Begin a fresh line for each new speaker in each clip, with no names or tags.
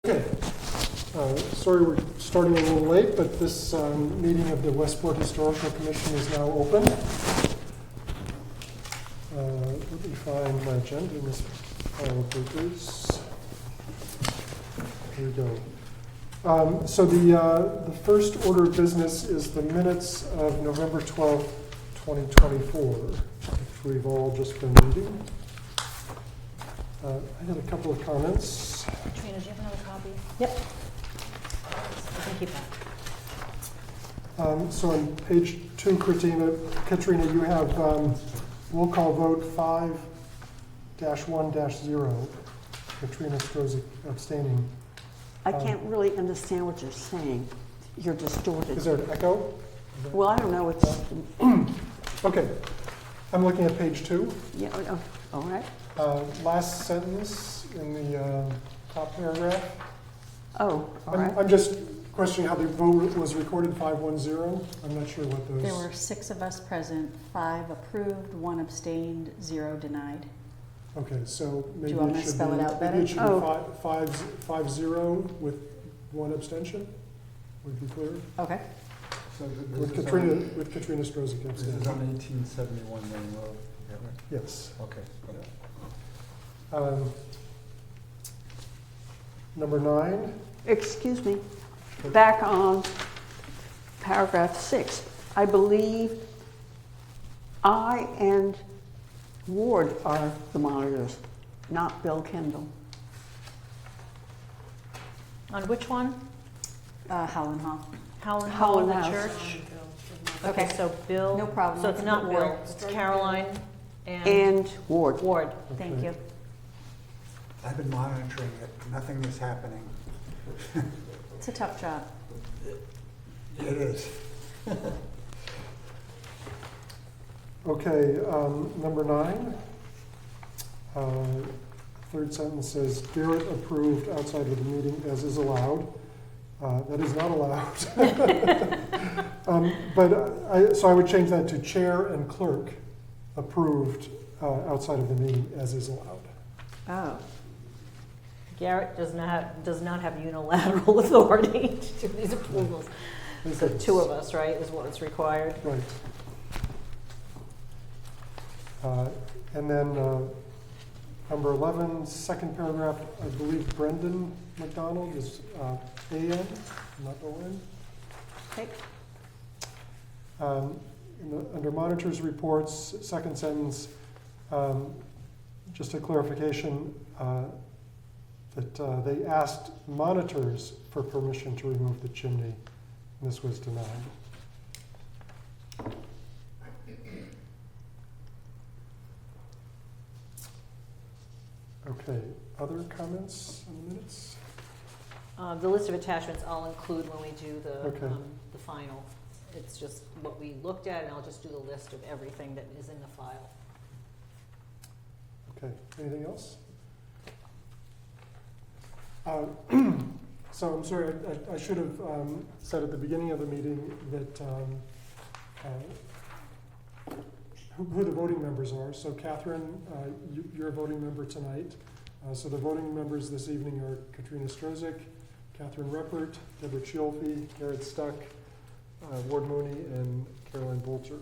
Okay. Sorry we're starting a little late, but this meeting of the Westport Historical Commission is now open. Let me find my agenda in this pile of papers. Here we go. So the first order of business is the minutes of November 12th, 2024, which we've all just been reading. I had a couple of comments.
Katrina, do you have another copy?
Yep.
You can keep that.
So on page 2, Katrina, you have roll call vote 5-1-0. Katrina Strozek abstaining.
I can't really understand what you're saying. You're distorted.
Is there an echo?
Well, I don't know what's.
Okay. I'm looking at page 2.
Yeah. All right.
Last sentence in the top paragraph.
Oh, all right.
I'm just questioning how the vote was recorded, 5-1-0. I'm not sure what those.
There were 6 of us present, 5 approved, 1 abstained, 0 denied.
Okay, so maybe
you want me
it
to
should
spell
be,
it out
maybe it should
better?
be 5-0 with 1 abstention. Would be clear.
Okay.
So
With Katrina Strozek
This
abstaining.
is on 1871 Main Road, is that right?
Yes.
Okay.
Number 9.
Excuse me. Back on paragraph 6. I believe I and Ward are the monitors, not Bill Kendall.
On which one?
Howland Hall.
Howland
Howland
the
House.
church? Okay, so Bill.
No problem.
So it's not Bill, it's Caroline and
And Ward.
Ward. Thank you.
I've been monitoring it, nothing is happening.
It's a tough job.
It is.
Okay, number 9. Third sentence says, Garrett approved outside of the meeting as is allowed. That is not allowed. So I would change that to chair and clerk approved outside of the meeting as is allowed.
Oh.
Garrett does not have unilateral authority to do these approvals. So 2 of us, right, is what's required.
Right. And then number 11, second paragraph, I believe Brendan McDonald is A-N, not O-N.
Okay.
Under monitors reports, second sentence, just a clarification that they asked monitors for permission to remove the chimney, and this was denied. Okay, other comments on the minutes?
The list of attachments I'll include when we do
Okay.
the final. It's just what we looked at, and I'll just do the list of everything that is in the file.
Okay, anything else? So I'm sorry, I should have said at the beginning of the meeting that who the voting members are. So Catherine, you're a voting member tonight. So the voting members this evening are Katrina Strozek, Catherine Reppert, Deborah Chiolfi, Garrett Stuck, Ward Mooney, and Caroline Bolter.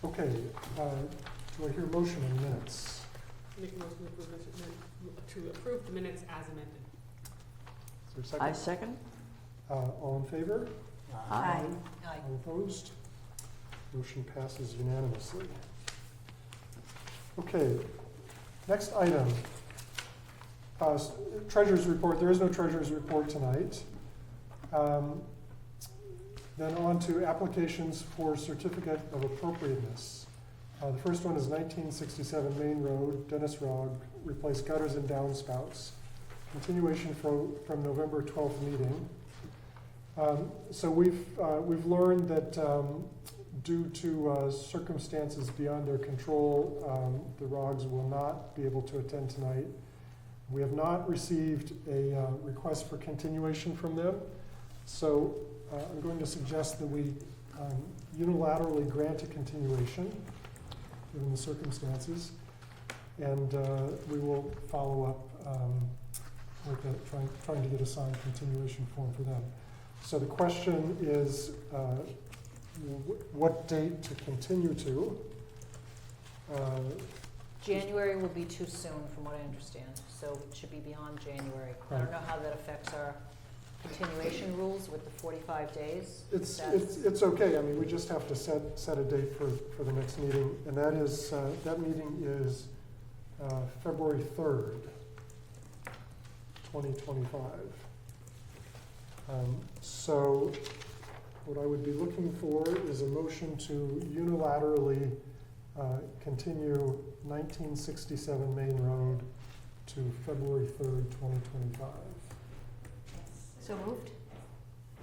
Okay, do I hear a motion on minutes?
Make a motion to approve the minutes as amended.
Is there a
I
second?
second.
All in favor?
Aye.
Aye.
All opposed? Motion passes unanimously. Okay, next item. Treasurer's report. There is no treasurer's report tonight. Then on to applications for certificate of appropriateness. The first one is 1967 Main Road, Dennis Rogg, replace gutters and downspouts. Continuation from November 12th meeting. So we've learned that due to circumstances beyond their control, the Roggs will not be able to attend tonight. We have not received a request for continuation from them, so I'm going to suggest that we unilaterally grant a continuation given the circumstances, and we will follow up trying to get a signed continuation form for them. So the question is, what date to continue to?
January will be too soon, from what I understand, so it should be beyond January. I don't know how that affects our continuation rules with the 45 days.
It's okay, I mean, we just have to set a date for the next meeting, and that is, that meeting is February 3rd, 2025. So what I would be looking for is a motion to unilaterally continue 1967 Main Road to February 3rd, 2025,
So moved?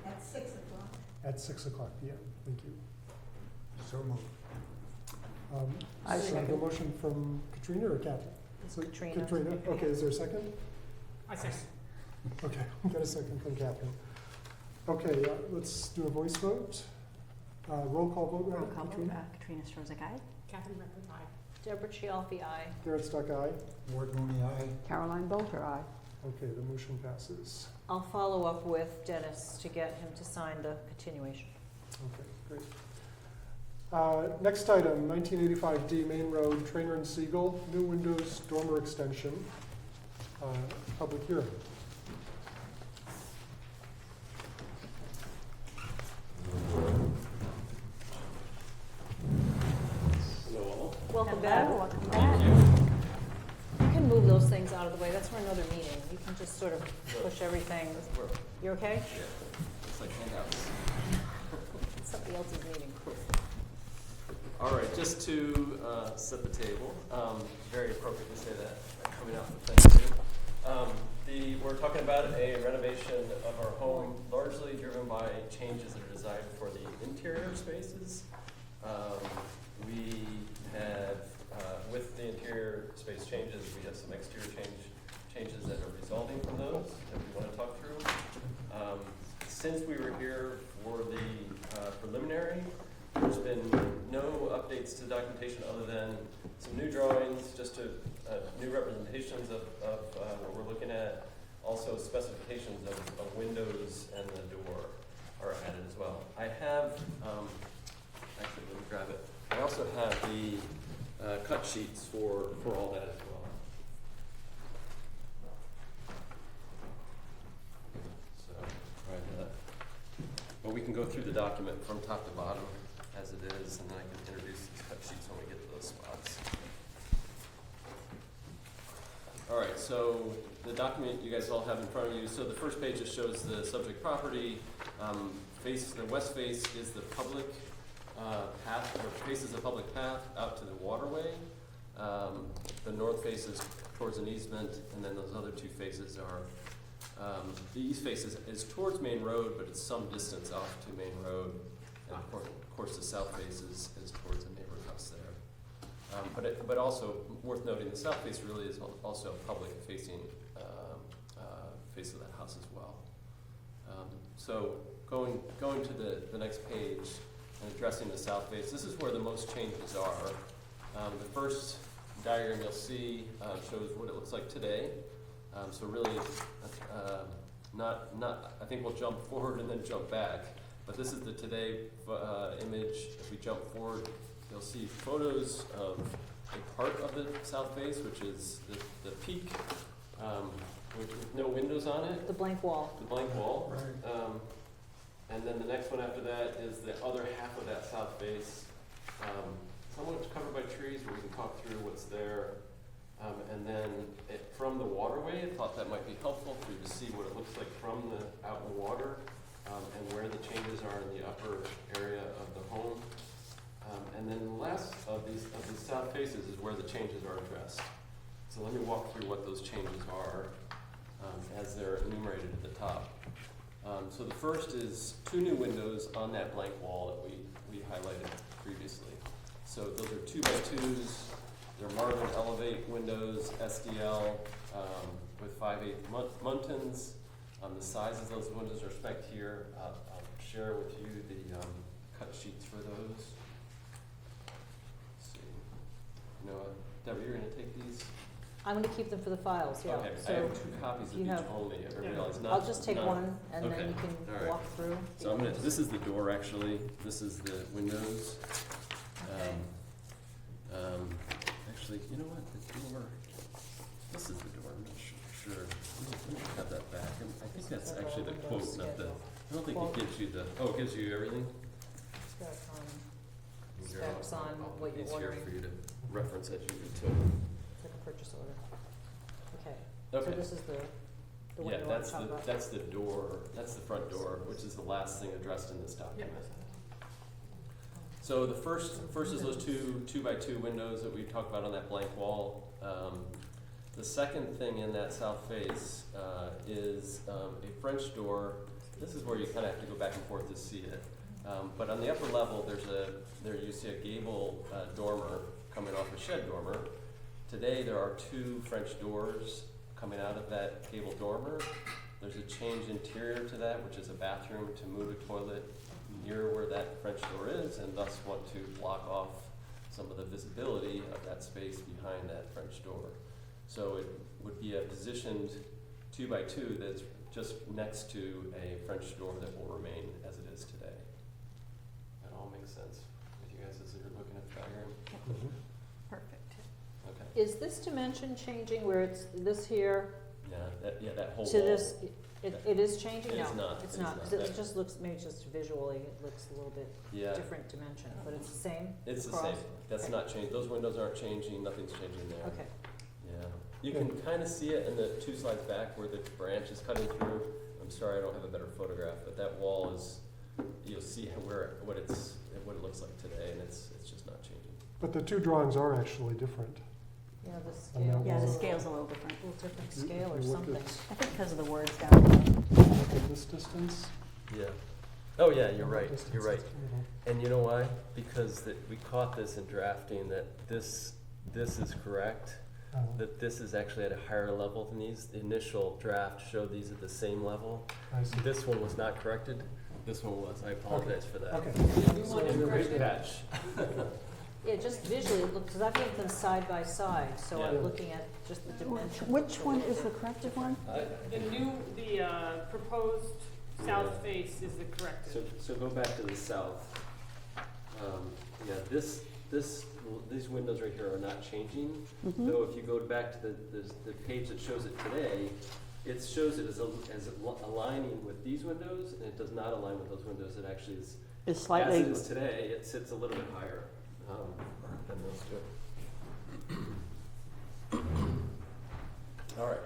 At 6 o'clock.
at 6 o'clock PM. Thank you.
So moved.
I
So I have a motion from Katrina or Kathy?
It's
So
Katrina.
Katrina, okay, is there a second?
I second.
Okay, got a second from Catherine. Okay, let's do a voice vote. Roll call vote,
Roll
right?
call vote.
Katrina?
Katrina Strozak, aye.
Catherine Beckman, aye.
Deborah Chialfi, aye.
Garrett Stuck, aye.
Ward Mooney, aye.
Caroline Bolter, aye.
Okay, the motion passes.
I'll follow up with Dennis to get him to sign the continuation.
Okay, great. Next item, 1985D Main Road, Trainer and Siegel, new windows, dormer extension, public hearing.
Welcome back.
Welcome back.
You can move those things out of the way, that's for another meeting. You can just sort of push everything. You okay?
Yeah, it's like hangouts.
It's somebody else's meeting.
All right, just to set the table, very appropriate to say that, coming out from Thanksgiving. We're talking about a renovation of our home, largely driven by changes that are designed for the interior spaces. We have, with the interior space changes, we have some exterior changes that are resulting from those that we want to talk through. Since we were here for the preliminary, there's been no updates to documentation other than some new drawings, just to new representations of what we're looking at. Also specifications of windows and the door are added as well. I have, actually let me grab it. I also have the cut sheets for all that as well. So, right, but we can go through the document from top to bottom as it is, and then I can introduce these cut sheets when we get to those spots. All right, so the document you guys all have in front of you. So the first page just shows the subject property. The west face is the public path, or faces the public path out to the waterway. The north face is towards an easement, and then those other two faces are, the east face is towards Main Road, but it's some distance off to Main Road. And of course the south face is towards a neighborhood house there. But also worth noting, the south face really is also a public facing face of that house as well. So going to the next page and addressing the south face, this is where the most changes are. The first diagram you'll see shows what it looks like today. So really, I think we'll jump forward and then jump back. But this is the today image. If we jump forward, you'll see photos of a part of the south face, which is the peak, with no windows on it,
The blank wall.
the blank wall.
Right.
And then the next one after that is the other half of that south face, somewhat covered by trees, where we can talk through what's there. And then from the waterway, I thought that might be helpful for you to see what it looks like from out in the water, and where the changes are in the upper area of the home. And then the last of these south faces is where the changes are addressed. So let me walk through what those changes are as they're enumerated at the top. So the first is 2 new windows on that blank wall that we highlighted previously. So those are 2x2s. They're Marvin Elevate windows, SDL, with 5/8 muntins. The sizes of those windows are spec'd here. I'll share with you the cut sheets for those. Let's see. Noah, Deborah, you're going to take these?
I'm gonna keep them for the files, yeah.
Okay, I
So
have 2 copies of
you
each
have-
only, I
Yeah.
realize not.
I'll just take
not-
one, and
okay,
then you can
all right.
walk through.
So I'm gonna, this is the door actually, this is the windows.
Okay.
Actually, you know what, the door, this is the door, I'm not sure. Let me have that back, and I think that's actually the quote, not the, I don't think it gives you the, oh, it gives you everything?
It's got,
Here,
specs on what you're
It's here
ordering.
for you to reference as you go
It's like a purchase order. Okay,
to.
so
Okay.
this is the one
Yeah,
you wanna
that's
talk
the,
about?
that's the door, that's the front door, which is the last thing addressed in this
Yep.
document. So the first is those two by two windows that we talked about on that blank wall. The second thing in that south face is a French door. This is where you kind of have to go back and forth to see it. But on the upper level, there you see a gable dormer coming off a shed dormer. Today, there are 2 French doors coming out of that gable dormer. There's a change interior to that, which is a bathroom to move a toilet near where that French door is, and thus want to block off some of the visibility of that space behind that French door. So it would be a positioned 2 by 2 that's just next to a French door that will remain as it is today. That all makes sense with you guys as you're looking at the diagram?
Perfect.
Okay.
Is this dimension changing where it's this here
Yeah, that whole
to
wall.
this, it is changing?
It
No,
is not.
it's
It is
not,
not.
'cause it
That-
just looks, maybe just visually, it looks a little bit
Yeah,
different dimension, but it's the same?
it's the
across?
same. That's
Okay.
not changed. Those windows aren't changing, nothing's changing there.
Okay,
Yeah. You can kind of see it in the 2 slides back where the branch is cutting through. I'm sorry, I don't have a better photograph, but that wall is, you'll see what it looks like today, and it's just not changing.
But the 2 drawings are actually different.
yeah, the
On that
scale.
Yeah, the
wall.
scale's a little different.
A little different
You-
scale or
you look
something.
at-
I think because of the words down below.
Look at this distance.
Yeah. Oh, yeah, you're
That
right,
distance
you're
is
right.
a little-
And you know why? Because we caught this in drafting, that this is correct, that this is actually at a higher level than these. The initial draft showed these at the same level.
I see.
This one was not corrected, this one was. I apologize for that.
Okay.
You want to
And
correct
great
it?
catch.
Yeah, just visually, look, because I've looked them side by side, so
Yeah.
I'm looking at just the dimension.
Which one is the corrected one?
The proposed south face is the corrected.
So go back to the south. Yeah, these windows right here are not changing.
Mhm.
Though if you go back to the page that shows it today, it shows it as aligning with these windows, and it does not align with those windows. It actually is,
Is
as
slightly,
it is today, it sits a little bit higher than those two. All right.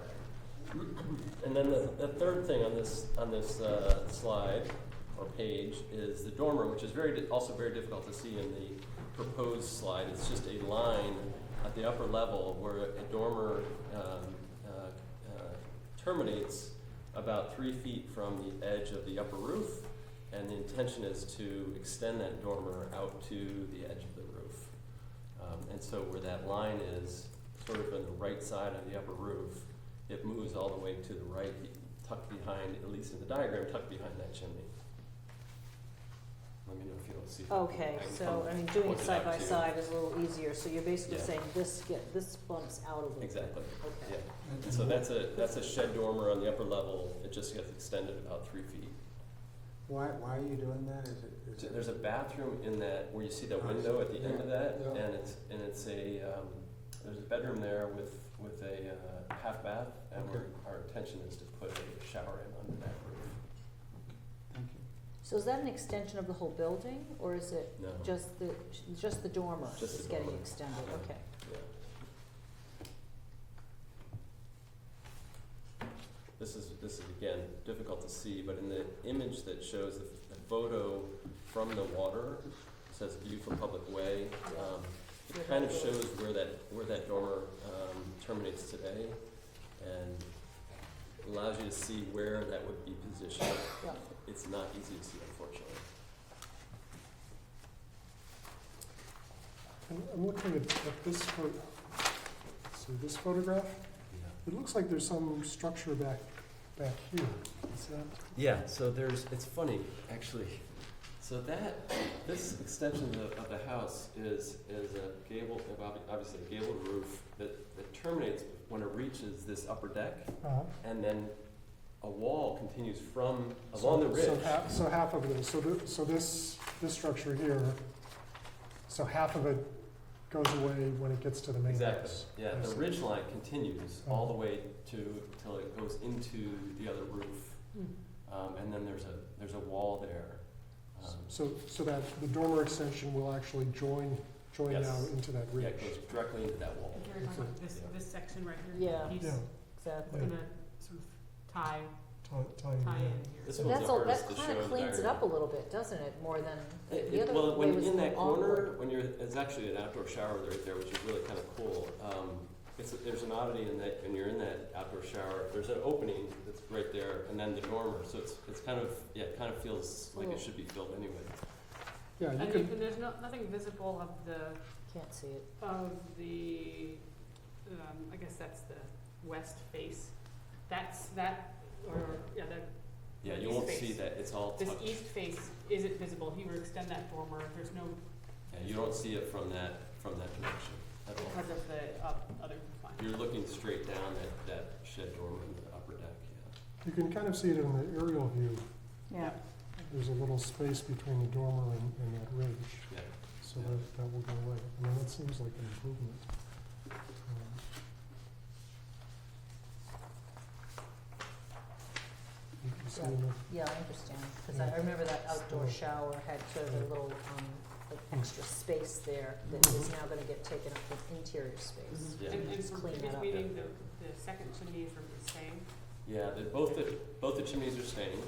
And then the third thing on this slide or page is the dormer, which is also very difficult to see in the proposed slide. It's just a line at the upper level where a dormer terminates about 3 feet from the edge of the upper roof, and the intention is to extend that dormer out to the edge of the roof. And so where that line is, sort of on the right side of the upper roof, it moves all the way to the right, tucked behind, at least in the diagram, tucked behind that chimney. Let me know if you don't see that.
Okay,
can
so,
come
I mean, doing
point
it
it
side
out
by
to you.
side is a little easier, so you're basically
Yeah.
saying this bumps out a little bit.
Exactly,
Okay.
yeah. And so that's a shed dormer on the upper level. It just gets extended about 3 feet.
Why are you doing that? Is
So
it?
there's a bathroom in that, where you see that
I
window
see.
at the end of that,
Yeah.
and it's there's a bedroom there with a half bath, and
Okay.
our intention is to put a shower in under that roof.
Thank you.
So is that an extension of the whole building, or is it
No.
just the dormer
Just the
is getting
dormer.
extended? Okay.
Yeah. This is again difficult to see, but in the image that shows the photo from the water, it says view from public way. It kind of shows where that dormer terminates today, and allows you to see where that would be positioned.
Yeah.
It's not easy to see, unfortunately.
I'm looking at this this photograph. It looks like there's some structure back here. Is that?
Yeah, so it's funny, actually. So this extension of the house is a gable, obviously a gabled roof that terminates when it reaches this upper deck,
Uh-huh.
and then a wall continues from, along the ridge.
So half of this, so this structure here, so half of it goes away when it gets to the main
Exactly,
house.
yeah,
I
the
see.
ridge line continues all the way till it goes into the other roof. And then there's a wall there.
So that the dormer extension will actually join
Yes.
now into that
Yeah,
ridge.
it goes directly into that wall.
And Gary's talking about
Yeah.
this section right here.
Yeah.
He's
Yeah,
Exactly.
gonna sort of tie
tie in.
in here.
This
So
one's
that's
the
all,
hardest
that
to
kind
show
of
in the
cleans it
diagram.
up a little bit, doesn't it, more than, the other
Well,
way
when
was
in that corner,
awkward.
when it's actually an outdoor shower right there, which is really kind of cool. There's an oddity in that when you're in that outdoor shower, there's an opening that's right there, and then the dormer. So it's kind of, yeah, it kind of feels like it should be filled anyway.
Yeah, you
And
could,
there's nothing visible of
Can't see it.
I guess that's the west face. That,
Yeah,
the
you
east
won't
face.
see that. It's all
This
touched.
east face isn't visible. He would extend that dormer. There's no,
Yeah, you don't see it from that direction at all.
because of the other confinement.
You're looking straight down that shed dormer in the upper deck. Yeah.
you can kind of see it in the aerial view.
Yeah.
There's a little space between the dormer and that ridge,
Yeah.
so that will go away. I mean, that seems like an improvement. You can see in the-
Yeah, I understand, because I remember that outdoor shower had sort of a little, like extra space there that is now gonna get taken up with interior space.
Yeah.
And
Just
from
clean
previous
that up.
meeting, the second chimney is staying.
Yeah, both the chimneys are staying.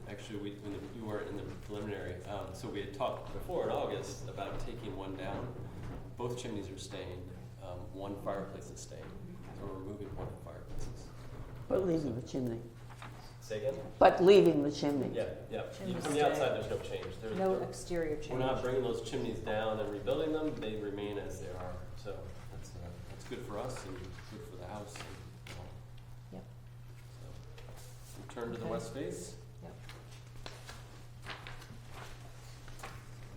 Actually, when you weren't in the preliminary, so we had talked before in August about taking one down. Both chimneys are staying. One fireplace is staying. So we're removing one of the fireplaces.
But leaving the chimney.
Say again?
But leaving the chimney.
Yeah.
Chimneys
From the
stay.
outside, there's no change.
No exterior
We're not
change.
bringing those chimneys down and rebuilding them. They remain as they are. So that's good for us and good for the house. And all.
Yep.
So, return to the
Okay.
west face.
Yep.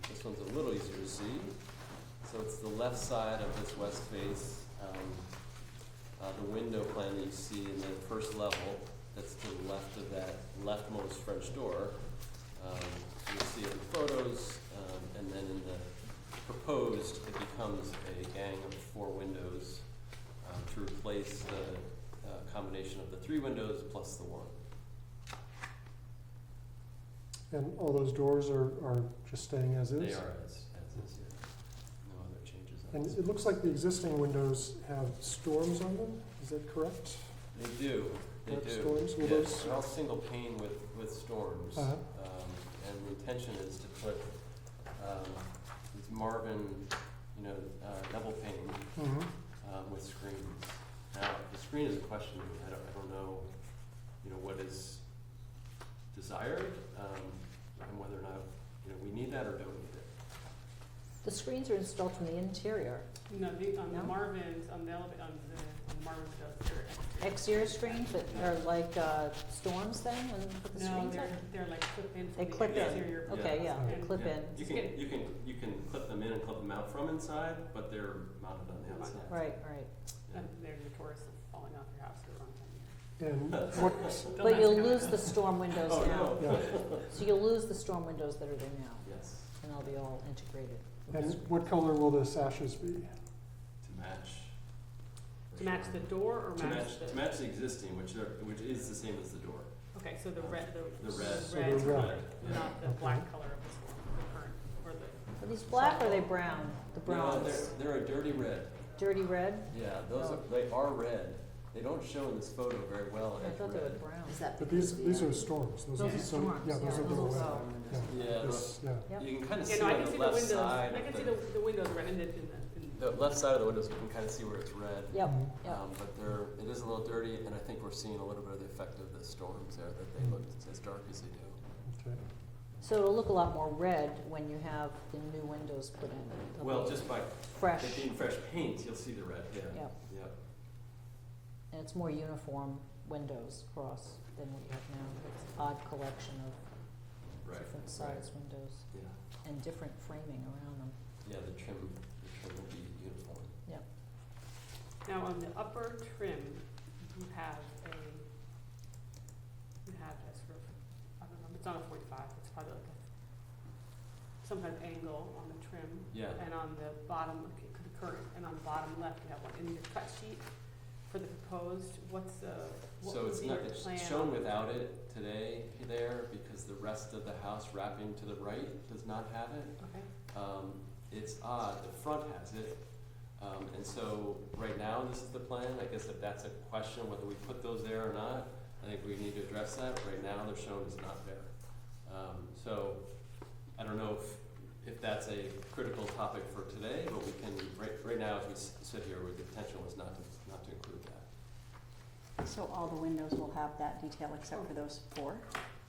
This one's a little easier to see. So it's the left side of this west face. The window plan that you see in the first level, that's to the left of that leftmost French door. You'll see it in photos, and then in the proposed, it becomes a gang of 4 windows to replace the combination of the 3 windows plus the 1.
And all those doors are just staying as is?
They are as is, yeah. No other changes. on
And
this.
it looks like the existing windows have storms on them, is that correct?
They do, they
Dark
do.
storms, will
Yeah,
those-
they're all single pane with storms.
Uh-huh.
And the intention is to put these Marvin, double pane
Mm-hmm.
with screens. Now, the screen is a question, I don't know, what is desired, and whether or not, we need that or don't need it.
The screens are installed from the interior.
No, on the
No?
Marvin's, on the Marvin's does, they're
Exterior screens that are like storms then, when you put the
No,
screens up?
they're like clip in
They
from
clip
the
in.
exterior.
Okay, yeah,
And-
clip
Yeah.
in.
You can clip them in and clip them out from inside, but they're mounted on the outside.
Right, right.
Yeah.
And they're notorious of falling off your house at the wrong time.
And what,
Don't
But
ask
you'll
me
lose
about
the
that.
storm windows
Oh,
now.
no.
yeah,
So you'll lose the storm windows that are there now,
Yes,
and they'll be all integrated.
and what color will the sashes be?
to match.
To match the door or
To
match the?
to match the existing, which is the same as the door.
Okay, so the red,
The red.
So they're
red's
red.
red, not the
Okay.
black color of this one, the current, or the.
Are these black or are they brown? The
No,
bronze?
they're a dirty red.
Dirty red?
Yeah,
Oh.
they are red. They don't show in this photo very well
I
as
thought they were
red.
brown.
But these are storms.
Those are
so-
storms,
Yeah, those
yeah,
are the
those
red.
are-
Yeah,
Yeah,
this- yeah.
Yep.
you can kind of
Yeah,
see
no, I
on
can
the
see the
left
windows,
side.
I
of
can see the windows rendered in
The left side of the windows, you can kind of see where it's red.
Yep,
Mhm.
yep.
But it is a little dirty, and I think we're seeing a little bit of the effect of the storms there, that they look as dark as they do.
Okay.
So it'll look a lot more red when you have the new windows put in. They'll
Well,
be
just by
fresh,
it being fresh paint, you'll see the red, yeah.
Yep.
Yep.
and it's more uniform windows across than what you have now. It's an odd collection of
Right,
different
right.
size windows,
Yeah,
and different framing around them.
yeah, the trim will be uniform.
Now, on the upper trim, you have a sort of, I don't know, it's not a 45, it's probably like some kind of angle on the trim.
Yeah,
And on the bottom, the current, and on the bottom left, you have one. In your cut sheet for the proposed, what
so
would
it's
be
not,
your
it's
plan?
shown without it today there, because the rest of the house wrapping to the right does not have it.
Okay,
It's odd, the front has it, and so right now, this is the plan. I guess if that's a question, whether we put those there or not, I think we need to address that. Right now, they're shown as not there. So I don't know if that's a critical topic for today, but we can, right now, as we sit here, the intention was not to include that.
So all the windows will have that detail except for those 4?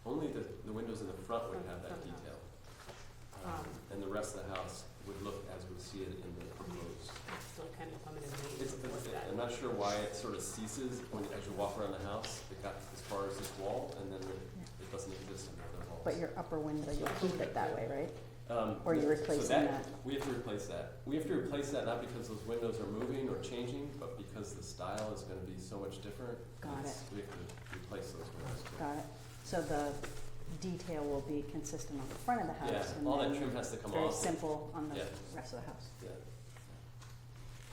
Only the windows in the front would have that detail. And the rest of the house would look as we see it in the proposed.
still kind of coming in
It's,
late with that.
I'm not sure why it sort of ceases as you walk around the house. It got as far as this wall, and then it doesn't exist in the other walls.
But your upper window, you'll keep it that way, right? Or
yeah,
you're
so
replacing that?
We have to replace that. We have to replace that not because those windows are moving or changing, but because the style is gonna be so much different.
Got it.
We have to replace those windows too.
Got it. So the detail will be consistent on the front of the house?
Yeah,
and
all that
then
trim has to come
very
off.
simple on the
Yeah.
rest of the house?
Yeah.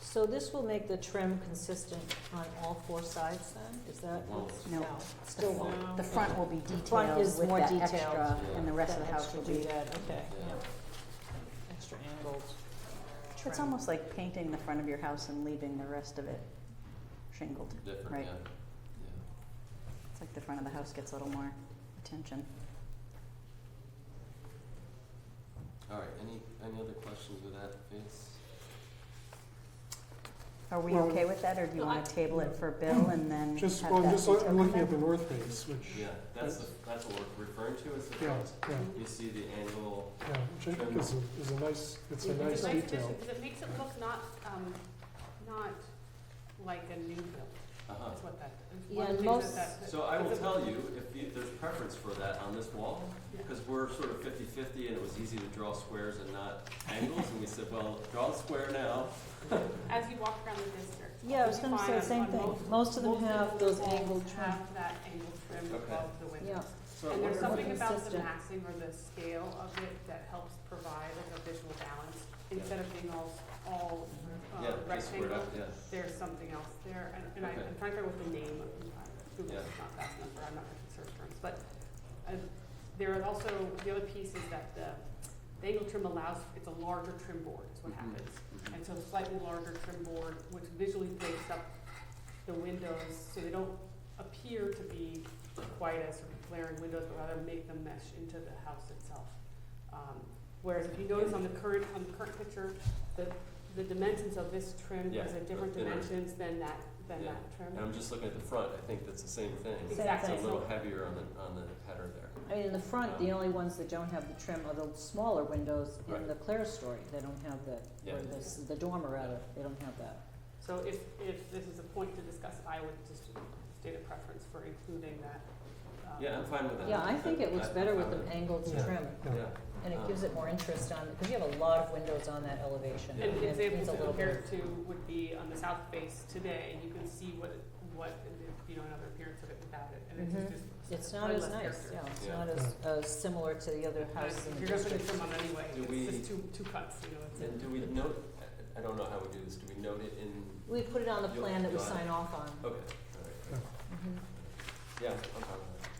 So this will make the trim consistent on all 4 sides then? Is that?
Won't.
No.
Still
The
won't.
No.
The front will be
front
detailed
is
with
more
that
detailed.
extra,
Yeah.
and the rest of
That
the house
extra
will be.
doodad, okay,
Yeah.
yeah. Extra angled trim.
It's almost like painting the front of your house and leaving the rest of it shingled.
Different,
Right.
yeah. Yeah.
It's like the front of the house gets a little more attention.
All right, any other questions with that, Vince?
Are we
Well-
okay with that, or do you
No,
want
I-
to table it for Bill and then
Just,
have
well, I'm
that
just
detail
I'm looking
come
at the
back?
north face, which,
Yeah, that's what we're referring to as the
yeah,
front.
yeah,
You see the angle,
yeah, which I think is a nice, it's a
It's
nice
a nice
detail.
addition, because it makes it look not like a new build,
uh-huh.
is what that, is
Yeah,
one of the
and
things
most-
that.
So I will
it's a-
tell you, if there's preference for that on this wall,
Yeah.
because we're sort of 50-50 and it was easy to draw squares and not angles, and we said, well, draw the square now.
As you walk around the district.
Yeah, I was
you
gonna
find
say
on-
the same
on
thing. Most of them have
the
those
walls
angled trim.
Have that angled trim
Okay.
above the windows.
So I
And there's
wonder-
something about the
consistent.
massing or the scale of it that helps provide like a visual balance. Instead of being all
Yeah, just squared
rectangle,
up, yeah.
there's something else there. And
Okay.
I'm trying to figure out what the name of it. Google's
Yeah.
not fast enough, or I'm not going to search terms. But there are also, the other piece is that the angle trim allows, it's a larger trim board is what
Mhm.
happens.
Mhm.
And so slightly larger trim board, which visually breaks up the windows, so they don't appear to be quite as sort of glaring windows, but rather make them mesh into the house itself. Whereas if you notice on the current picture, the dimensions of this trim
Yeah,
is at different
thinner.
dimensions than that
Yeah.
trim.
And I'm just looking at the front, I think that's the same thing.
Exactly.
It's a little heavier on the header there.
I mean, in the front, the only ones that don't have the trim are the smaller windows in
Right.
the clerestory. They don't have the,
Yeah.
or the dormer rather, they don't have that.
So if this is a point to discuss, I would just state a preference for including that.
Yeah, I'm fine with that.
Yeah, I think it looks
I'm
better
fine
with the angled
Yeah.
trim,
Yeah.
and it gives it more interest on, because you have a lot of windows on that elevation.
And
It
examples
needs a
to
little
compare
bit.
it to would be on the south face today, you can see what, another appearance of it without it, and
Mhm.
it's just.
It's not
way
as
less
nice,
character.
yeah, it's
Yeah.
not as similar to the other
But
houses in
if
the
you're gonna put a
district.
trim on anyway,
Do
it's
we-
just two cuts, it's.
And do we note, I don't know how we do this, do we note it in,
We put it on the
You'll-
plan that we
you'll have-
sign off on.
okay, all right.
Mhm.
Yeah, I'm fine with that.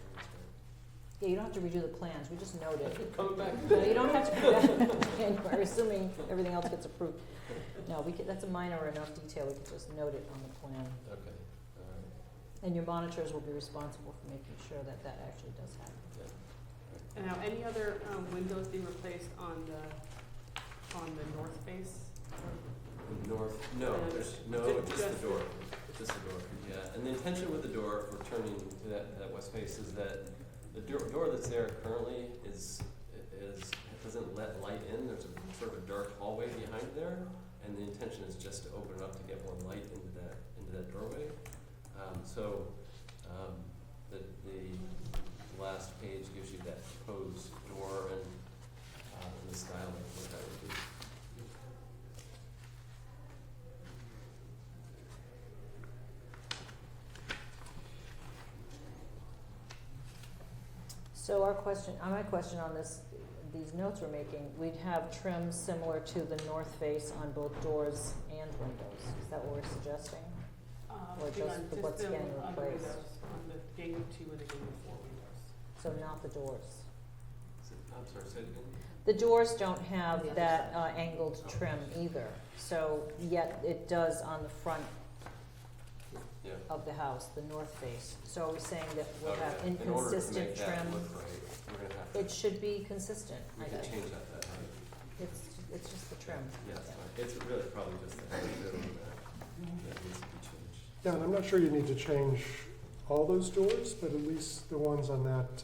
Yeah, you don't have to redo the plans, we just note it.
Coming back.
No, you don't have to do that, and we're assuming everything else gets approved. No, that's a minor enough detail, we could just note it on the plan.
Okay, all right,
And your monitors will be responsible for making sure that that actually does happen.
yeah.
And now, any other windows being replaced on the north face?
North, no, there's no, just the door, just the door, yeah. And the intention with the door, for turning to that west face, is that the door that's there currently doesn't let light in. There's a sort of a dark hallway behind there, and the intention is just to open it up to get more light into that doorway. The last page gives you that proposed door
So my question on this, these notes we're making, we'd have trim similar to the north face on both doors and windows. Is that what we're suggesting? Or just what's
the-
getting
on the
replaced?
windows, on the gang of 2 and the gang of 4 windows.
So not the doors.
I'm sorry, say it again?
The doors don't have
On the other
that angled trim either, so yet it does on the front
Yeah.
of the house, the north face. So are we saying that we'll have
Okay. In order to
inconsistent
make that
trim?
look right, we're gonna have to,
It should be consistent,
we
I
can
think.
change that, right?
It's just the trim.
Yeah, it's fine. It's really probably just the header bit on that needs to be changed.
Yeah, and I'm not sure you need to change all those doors, but at least the ones on that,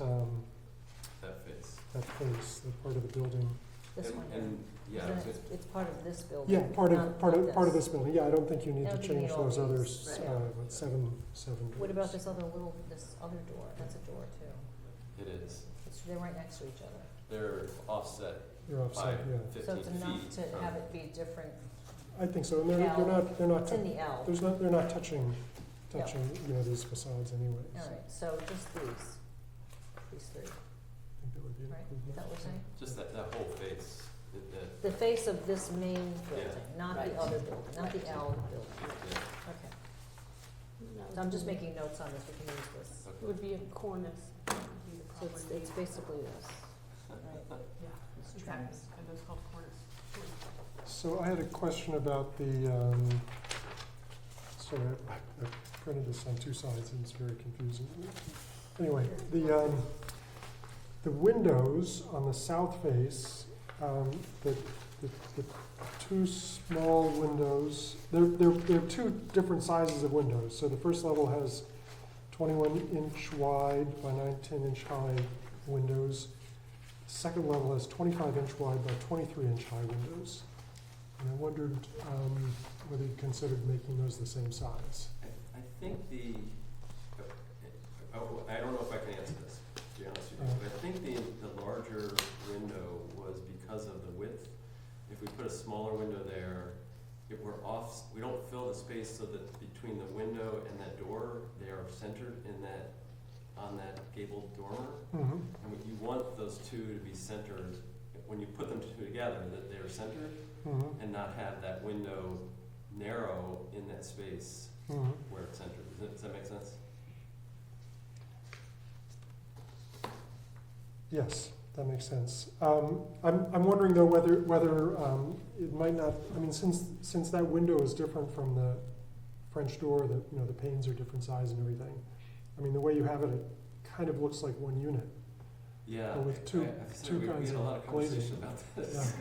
That face.
that face, that part of the building.
This
And-
one,
And, yeah,
Isn't
it's
it-
good.
it's part of this building.
Yeah, part
not-
of, part
not
of, part of this building, yeah, I don't think you need
I
to
don't think you
change
need all
those
these,
others,
right.
what, seven doors.
What about this other this other door? That's a door too.
It is.
They're right next to each other.
They're offset
They're
by
offside, yeah,
15
So it's enough
feet
to
from-
have it be different.
I think so, and they're
L.
not,
It's in the L.
they're not touching, these facades anyway,
All
so
right, so just these three,
I think that would be an
right? Is
improvement.
that what we're saying?
Just that whole face.
The face of this main building,
Yeah.
not the
Right.
other building, not the L building.
Yeah.
Okay. So I'm just making notes on this, we can use this.
It would be a cornice. would be the
So
proper
it's
name.
basically this, right?
Yeah,
It's
exactly.
trims.
And those called cornice.
So I had a question about the, sorry, I printed this on two sides and it's very confusing. Anyway, the windows on the south face, the two small windows, they're two different sizes of windows. So the first level has 21-inch wide by 19-inch high windows. Second level has 25-inch wide by 23-inch high windows. And I wondered whether you considered making those the same size.
I think I don't know if I can answer this, to be honest with you, but I think the larger window was because of the width. If we put a smaller window there, if we're off, we don't fill the space so that between the window and that door, they are centered on that gabled dormer.
Mm-hmm.
And you want those two to be centered, when you put them two together, that they are centered
Mm-hmm.
and not have that window narrow in that space
Mm-hmm.
where it's centered. Does that make sense?
Yes, that makes sense. I'm wondering though whether it might not, I mean, since that window is different from the French door, the panes are different size and everything. I mean, the way you have it, it kind of looks like one unit.
Yeah.
But with two
we
kinds
had a
of
lot of conversation
glazing.
about this.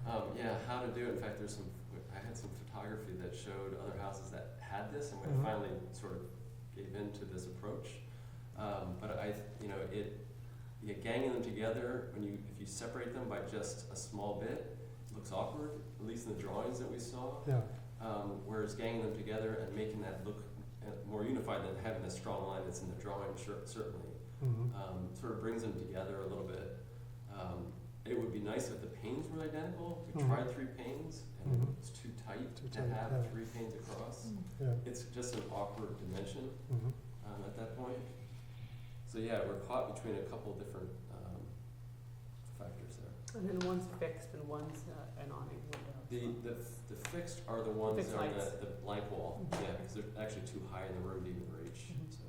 How to do it. In fact, I had some photography that showed other houses that had this, and we
Mhm.
finally sort of gave in to this approach. But ganging them together, if you separate them by just a small bit, it looks awkward, at least in the drawings that we saw.
Yeah,
Whereas ganging them together and making that look more unified than having the strong line that's in the drawing, certainly,
mm-hmm.
sort of brings them together a little bit. It would be nice if the panes were identical. We
Mhm.
tried 3 panes, and
Mhm.
it was too tight
Too
to
tight,
have
yeah.
3 panes across.
Yeah.
It's just an awkward dimension
Mm-hmm.
at that point. So yeah, we're caught between a couple different factors there.
And then one's fixed and one's an awning window.
The fixed are the ones
Fixed
that are
lights.
the blank wall,
Mhm.
yeah, because they're actually too high in the room to even reach,
Mhm.
so.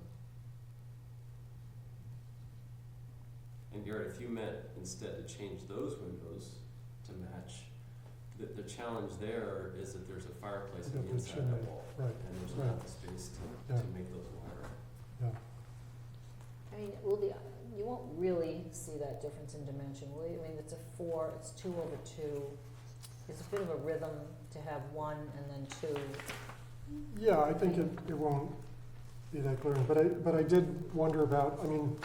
And Garrett, if you meant instead to change those windows to match, the challenge there is that there's a fireplace on the
Double
inside of
chimney,
that wall.
right,
And there's
right.
not enough space
Yeah.
to make those wider.
Yeah.
I mean, you won't really see that difference in dimension, will you? I mean, it's 2/2. It's a bit of a rhythm to have 1 and then 2.
Yeah, I think it won't be that glaring, but I did wonder about, I mean,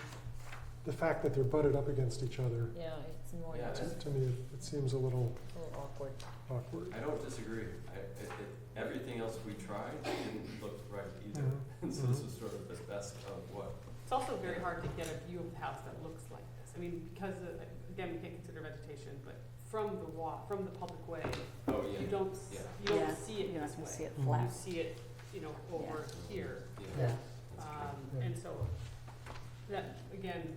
the fact that they're butted up against each other,
Yeah, it's more,
Yeah,
it's
to me, it seems a little
a little awkward.
awkward.
I don't disagree. Everything else we tried didn't look right either.
Mhm.
And so this was sort of the best of what.
It's also very hard to get a view of the house that looks like this. I mean, because, again, we can't consider vegetation, but from the public way,
Oh, yeah.
you don't,
Yeah.
you don't
Yeah,
see it
you're not
this
gonna
way.
see it
Mhm.
flat.
You see it, over here.
Yeah.
Yeah.
That's true.
Yeah.
And so, that, again,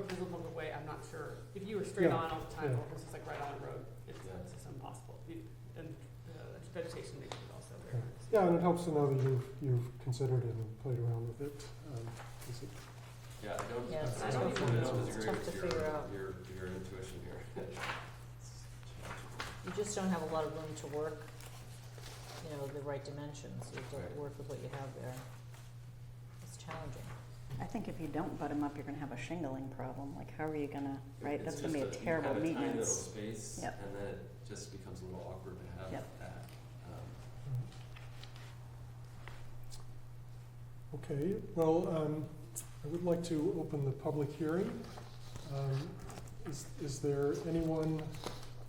visible from the way, I'm not sure. If you were straight
Yeah,
on all the time,
yeah.
or if it's just like right on the road, it's
Yeah.
just impossible. And the vegetation makes it also very nice.
Yeah, and it helps to know that you've considered it and played around with it. Is it-
Yeah, I don't,
Yeah, it's
I
tough.
don't
It's
disagree
tough to
with
figure out.
your intuition here.
You just don't have a lot of room to work, the right dimensions. You have
Right.
to work with what you have there. It's challenging.
I think if you don't butt them up, you're gonna have a shingling problem. Like, how are you gonna, right?
It's
That's gonna be a
just
terrible
you have a tiny little
maintenance.
space,
Yep.
and then it just becomes a little awkward to have
Yep.
that.
Okay, well, I would like to open the public hearing. Is there anyone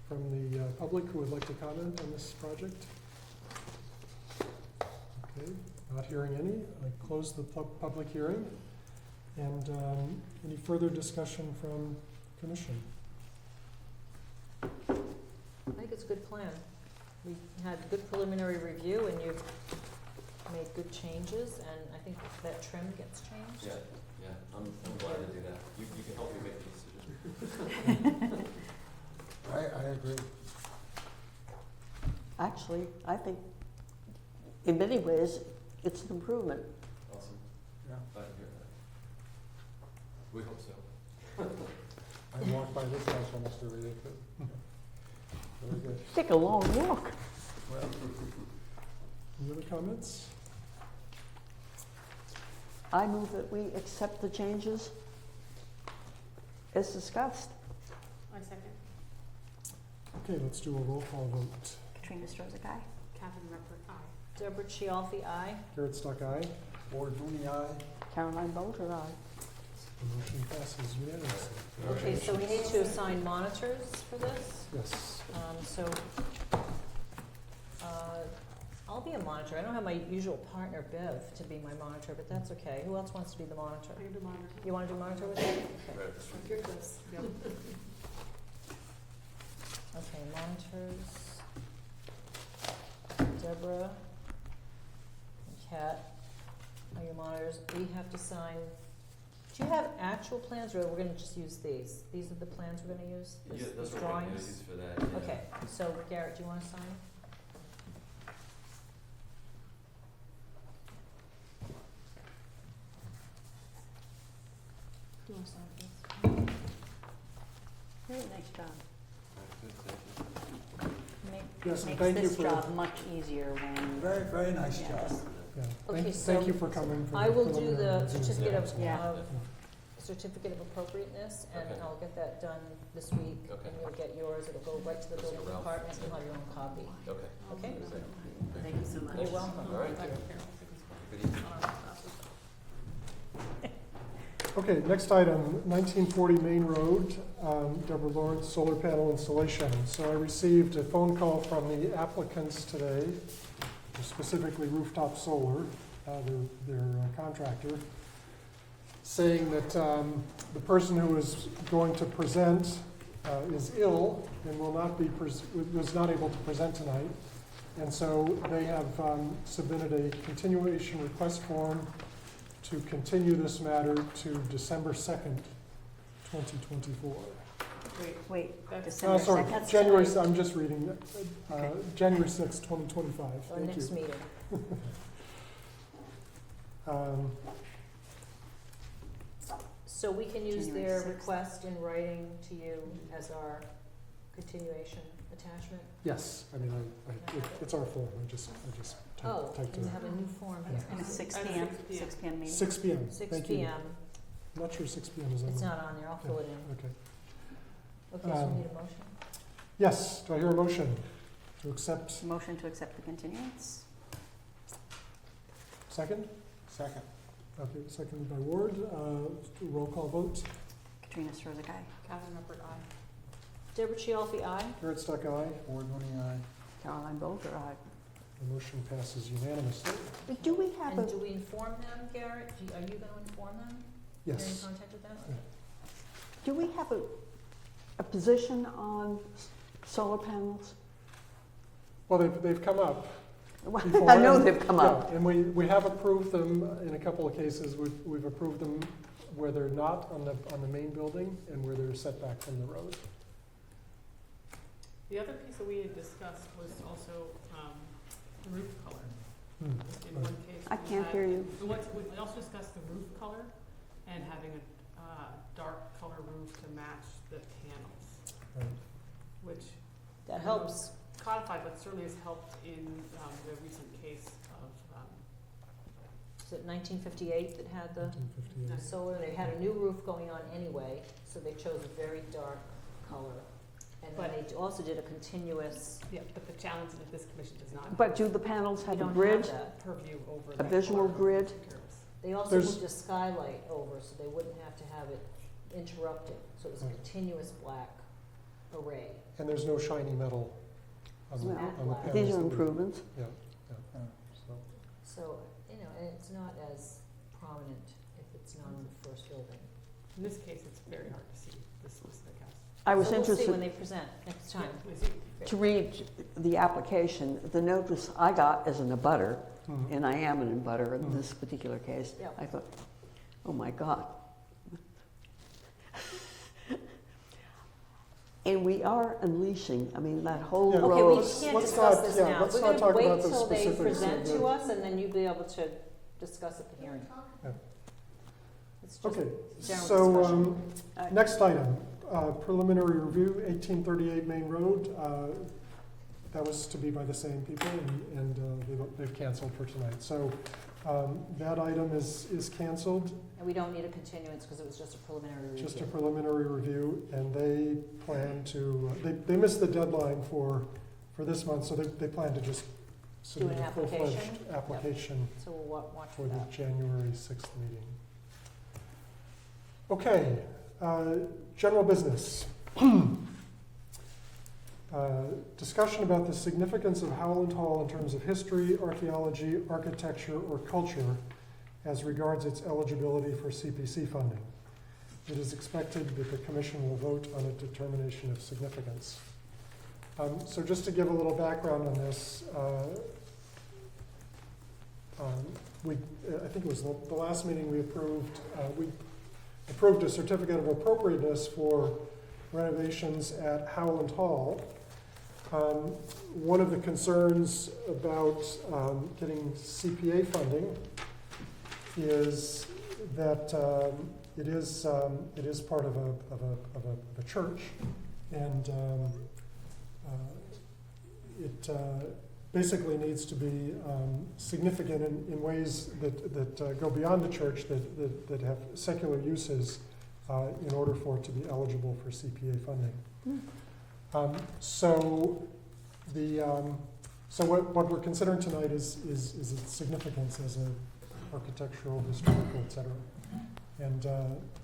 from the public who would like to comment on this project? Okay, not hearing any. I close the public hearing. And any further discussion from commission?
I think it's a good plan. We had good preliminary review, and you've made good changes, and I think that trim gets changed.
Yeah, I'm glad to do that. You can help me make the decision.
I agree.
Actually, I think in many ways, it's an improvement.
Awesome,
Yeah.
glad to hear that. We hope so.
I walk by this house almost every day too. Very good.
Take a long walk.
Well,
Any other comments?
I move that we accept the changes as discussed.
I second.
Okay, let's do a roll call vote.
Katrina Strozak, aye.
Catherine Ruppert, aye.
Deborah Chialfi, aye.
Garrett Stuck, aye.
Ward Mooney, aye.
Caroline Bolger, aye.
The motion passes unanimously.
Okay, so we need to assign monitors for this.
Yes.
I'll be a monitor. I don't have my usual partner, Bev, to be my monitor, but that's okay. Who else wants to be the monitor?
I can do monitor.
You want to do monitor with me? Okay.
Right up the street.
You're close. Yep.
Okay, monitors. Deborah and Kat are your monitors. We have to sign, do you have actual plans, or we're gonna just use these? These are the plans we're gonna use?
Yeah,
These
those are what I'm gonna
drawings?
use for that, yeah.
Okay, so Garrett, do you wanna sign? Do you wanna sign this?
Really nice job.
Good, thank you.
Yes, and
Makes
thank you
this
for,
job much easier when,
Very, very nice
Yeah,
job.
just-
yeah,
Okay,
thank
so
you for coming. for
I will do
preliminary
the
review.
certificate of,
Yeah.
certificate of appropriateness, and
Okay.
I'll get that done this week.
Okay.
And you'll get yours, it'll go right to the
Mr.
building
Ralph.
department, you'll have your own copy.
Okay.
Okay?
Thank you so much.
You're welcome.
All right. Good evening.
Okay, next item, 1940 Main Road, Deborah Lawrence, solar panel installation. So I received a phone call from the applicants today, specifically Rooftop Solar, their contractor, saying that the person who is going to present is ill and will not be, was not able to present tonight. And so they have submitted a continuation request form to continue this matter to December 2nd, 2024.
wait,
That's-
December
Sorry,
2nd?
January, I'm just reading,
Okay.
January 6th, 2025.
Our
Thank
next
you.
meeting. So we can use
January
their
6th.
request in writing to you as our continuation attachment?
Yes, I mean, it's our form, I just
Oh,
typed
and
it
you have
out.
a new form
Yeah.
here.
And it's 6
At
PM,
6 p.m.
6 PM meeting?
6 PM,
Six
thank you.
PM,
I'm not sure 6 PM is on.
it's
the-
not on there, I'll fill it in.
Okay.
Okay, so we need a motion?
Yes, do I hear a motion to accept?
Motion to accept the continuance?
Second?
Second.
Okay, seconded by Ward. Roll call vote.
Katrina Strozak, aye.
Catherine Ruppert, aye.
Deborah Chialfi, aye.
Garrett Stuck, aye.
Ward Mooney, aye.
Caroline Bolger, aye.
The motion passes unanimously.
Do we have
And
a,
do we inform them, Garrett? Are you gonna inform them? You're in
Yes.
contact with them?
Yeah.
do we have a position on solar panels?
Well, they've come up.
Well,
before,
I know
and-
they've come
yeah,
up.
And we have approved them in a couple of cases. We've approved them where they're not on the main building and where they're set back from the road.
The other piece that we had discussed was also the roof color. In one case,
I
we
can't
had-
hear you.
We also discussed the roof color and having a dark color roof to match the panels,
Right.
which
That helps.
codified, but certainly has helped in the recent case of,
Was it 1958 that had the
1958.
solar? They had a new roof going on anyway, so they chose a very dark color. And then
But-
they also did a continuous,
yeah, but the challenge is that this commission does not
But do the panels
you
have a
don't have
grid?
that.
purview over
A
that
visual
color.
grid?
They also
There's-
moved a skylight over, so they wouldn't have to have it interrupted. So it was a
Right.
continuous black array.
And there's no shiny metal on the,
Well,
on the
These
panels.
These are
that we-
improvements.
Yeah,
Yeah.
so,
So, you know, and it's not as prominent if it's not on the first building.
In this case, it's very hard to see this specific house.
I was
So we'll see when
interested
they present next time.
Yeah, we see.
to read the application. The notice I got as an abutter,
mhm.
and I am an abutter in
Mm.
this particular case,
Yeah.
I thought, oh my God. And we are unleashing, I mean, that whole
Yeah.
Okay, we
row.
let's-
can't
let's
discuss
not-
this
yeah,
now.
let's
We're
not
gonna
talk
wait
about the
till they
specifics of
present
the-
to us, and then you'll be able to discuss at the hearing.
Yeah.
It's just
Okay,
general
so,
discussion.
next item, preliminary review, 1838 Main Road. That was to be by the same people, and they've canceled for tonight. So that item is canceled,
And we don't need a continuance because it was just a preliminary review.
just a preliminary review, and they plan to, they missed the deadline for this month, so they plan to just submit
an
a full-fledged
application? Yep.
application
So we'll watch
for
for
the
that.
January 6th meeting. Okay, general business. Discussion about the significance of Howland Hall in terms of history, archaeology, architecture, or culture as regards its eligibility for CPC funding. It is expected that the commission will vote on a determination of significance. So just to give a little background on this, I think it was the last meeting we approved a certificate of appropriateness for renovations at Howland Hall. One of the concerns about getting CPA funding is that it is part of a church, and it basically needs to be significant in ways that go beyond the church, that have secular uses in order for it to be eligible for CPA funding. So what we're considering tonight is its significance as a architectural, historical, et cetera. And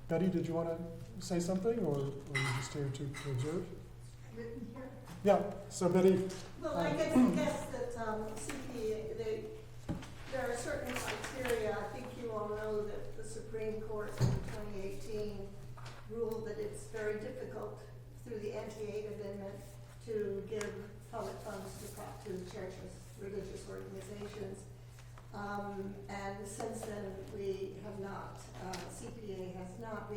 Betty, did you want to say something, or are you just here to observe?
Written here.
Yeah, so Betty,
Well, I guess that CPA, there are certain criteria. I think you all know that the Supreme Court in 2018 ruled that it's very difficult through the anti-aid amendment to give public funds to churches, religious organizations. And since then, we have not, CPA has not.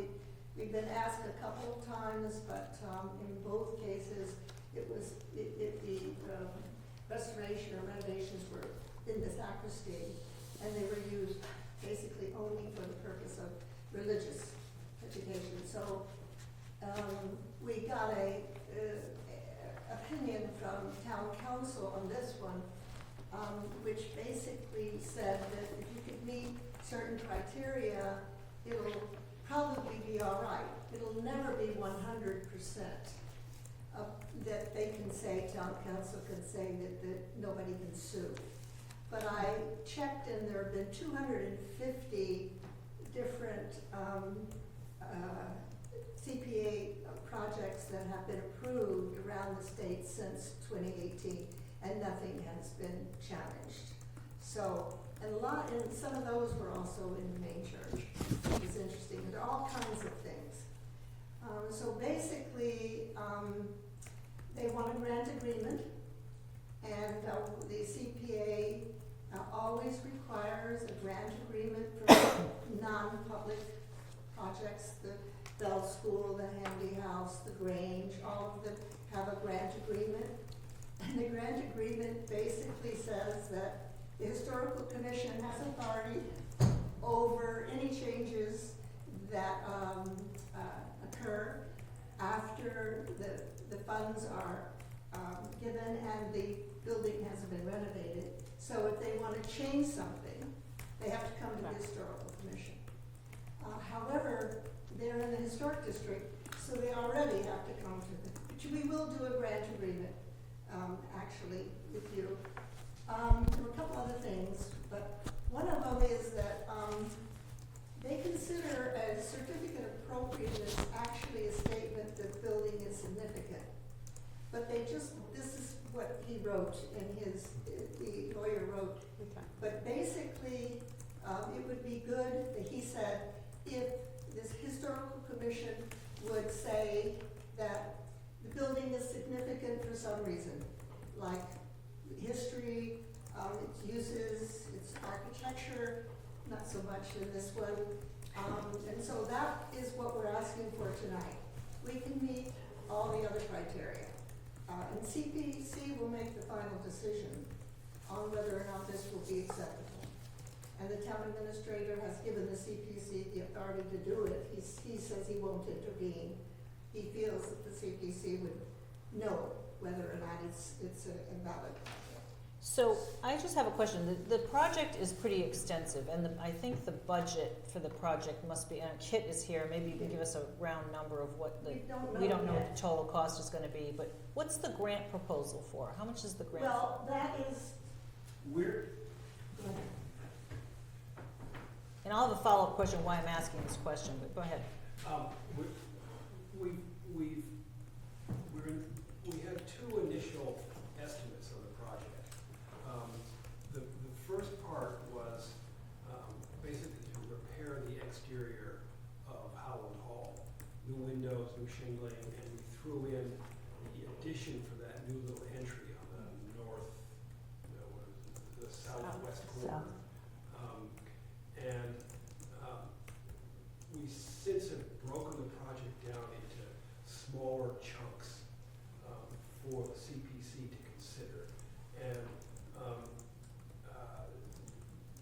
We've been asked a couple of times, but in both cases, the restoration or renovations were in the sacristy, and they were used basically only for the purpose of religious education. So we got a opinion from town council on this one, which basically said that if you could meet certain criteria, it'll probably be all right. It'll never be 100%. That they can say, town council can say that nobody can sue. But I checked, and there have been 250 different CPA projects that have been approved around the state since 2018, and nothing has been challenged. So, and some of those were also in the main church, which is interesting. There are all kinds of things. So basically, they want a grant agreement, and the CPA always requires a grant agreement for non-public Bell School, the Handy House, the Grange, all of them have a grant agreement. And the grant agreement basically says that the Historical Commission has authority over any changes that occur after the funds are given and the building has been renovated. So if they want to change something, they have to come to the Historical Commission. However, they're in the Historic District, so they already have to come to the, which we will do a grant agreement, actually, with you. There were a couple other things, but one of them is that they consider a certificate of appropriateness actually a statement that building is significant. But they just, this is what he wrote in his, the lawyer wrote. But basically, it would be good, he said, if this historical commission would say that the building is significant for some reason, like history, its uses, its architecture, not so much in this one. And so that is what we're asking for tonight. We can meet all the other criteria. And CPC will make the final decision on whether or not this will be acceptable. And the town administrator has given the CPC the authority to do it. He says he won't intervene. He feels that the CPC would know whether or not it's a valid project.
So I just have a question. The project is pretty extensive, and I think the budget for the project must be, and Kit is here, maybe you can give us a round number of what the, we don't know what the total cost is gonna be, but what's the grant proposal for? How much is the grant?
Well, that is,
We're,
go ahead.
And I'll have a follow-up question why I'm asking this question, but go ahead.
we had two initial estimates of the project. The first part was basically to repair the exterior of Howland Hall, new windows, new shingling, and we threw in the addition for that new little entry on the north, the southwest corner. And we since have broken the project down into smaller chunks for the CPC to consider. And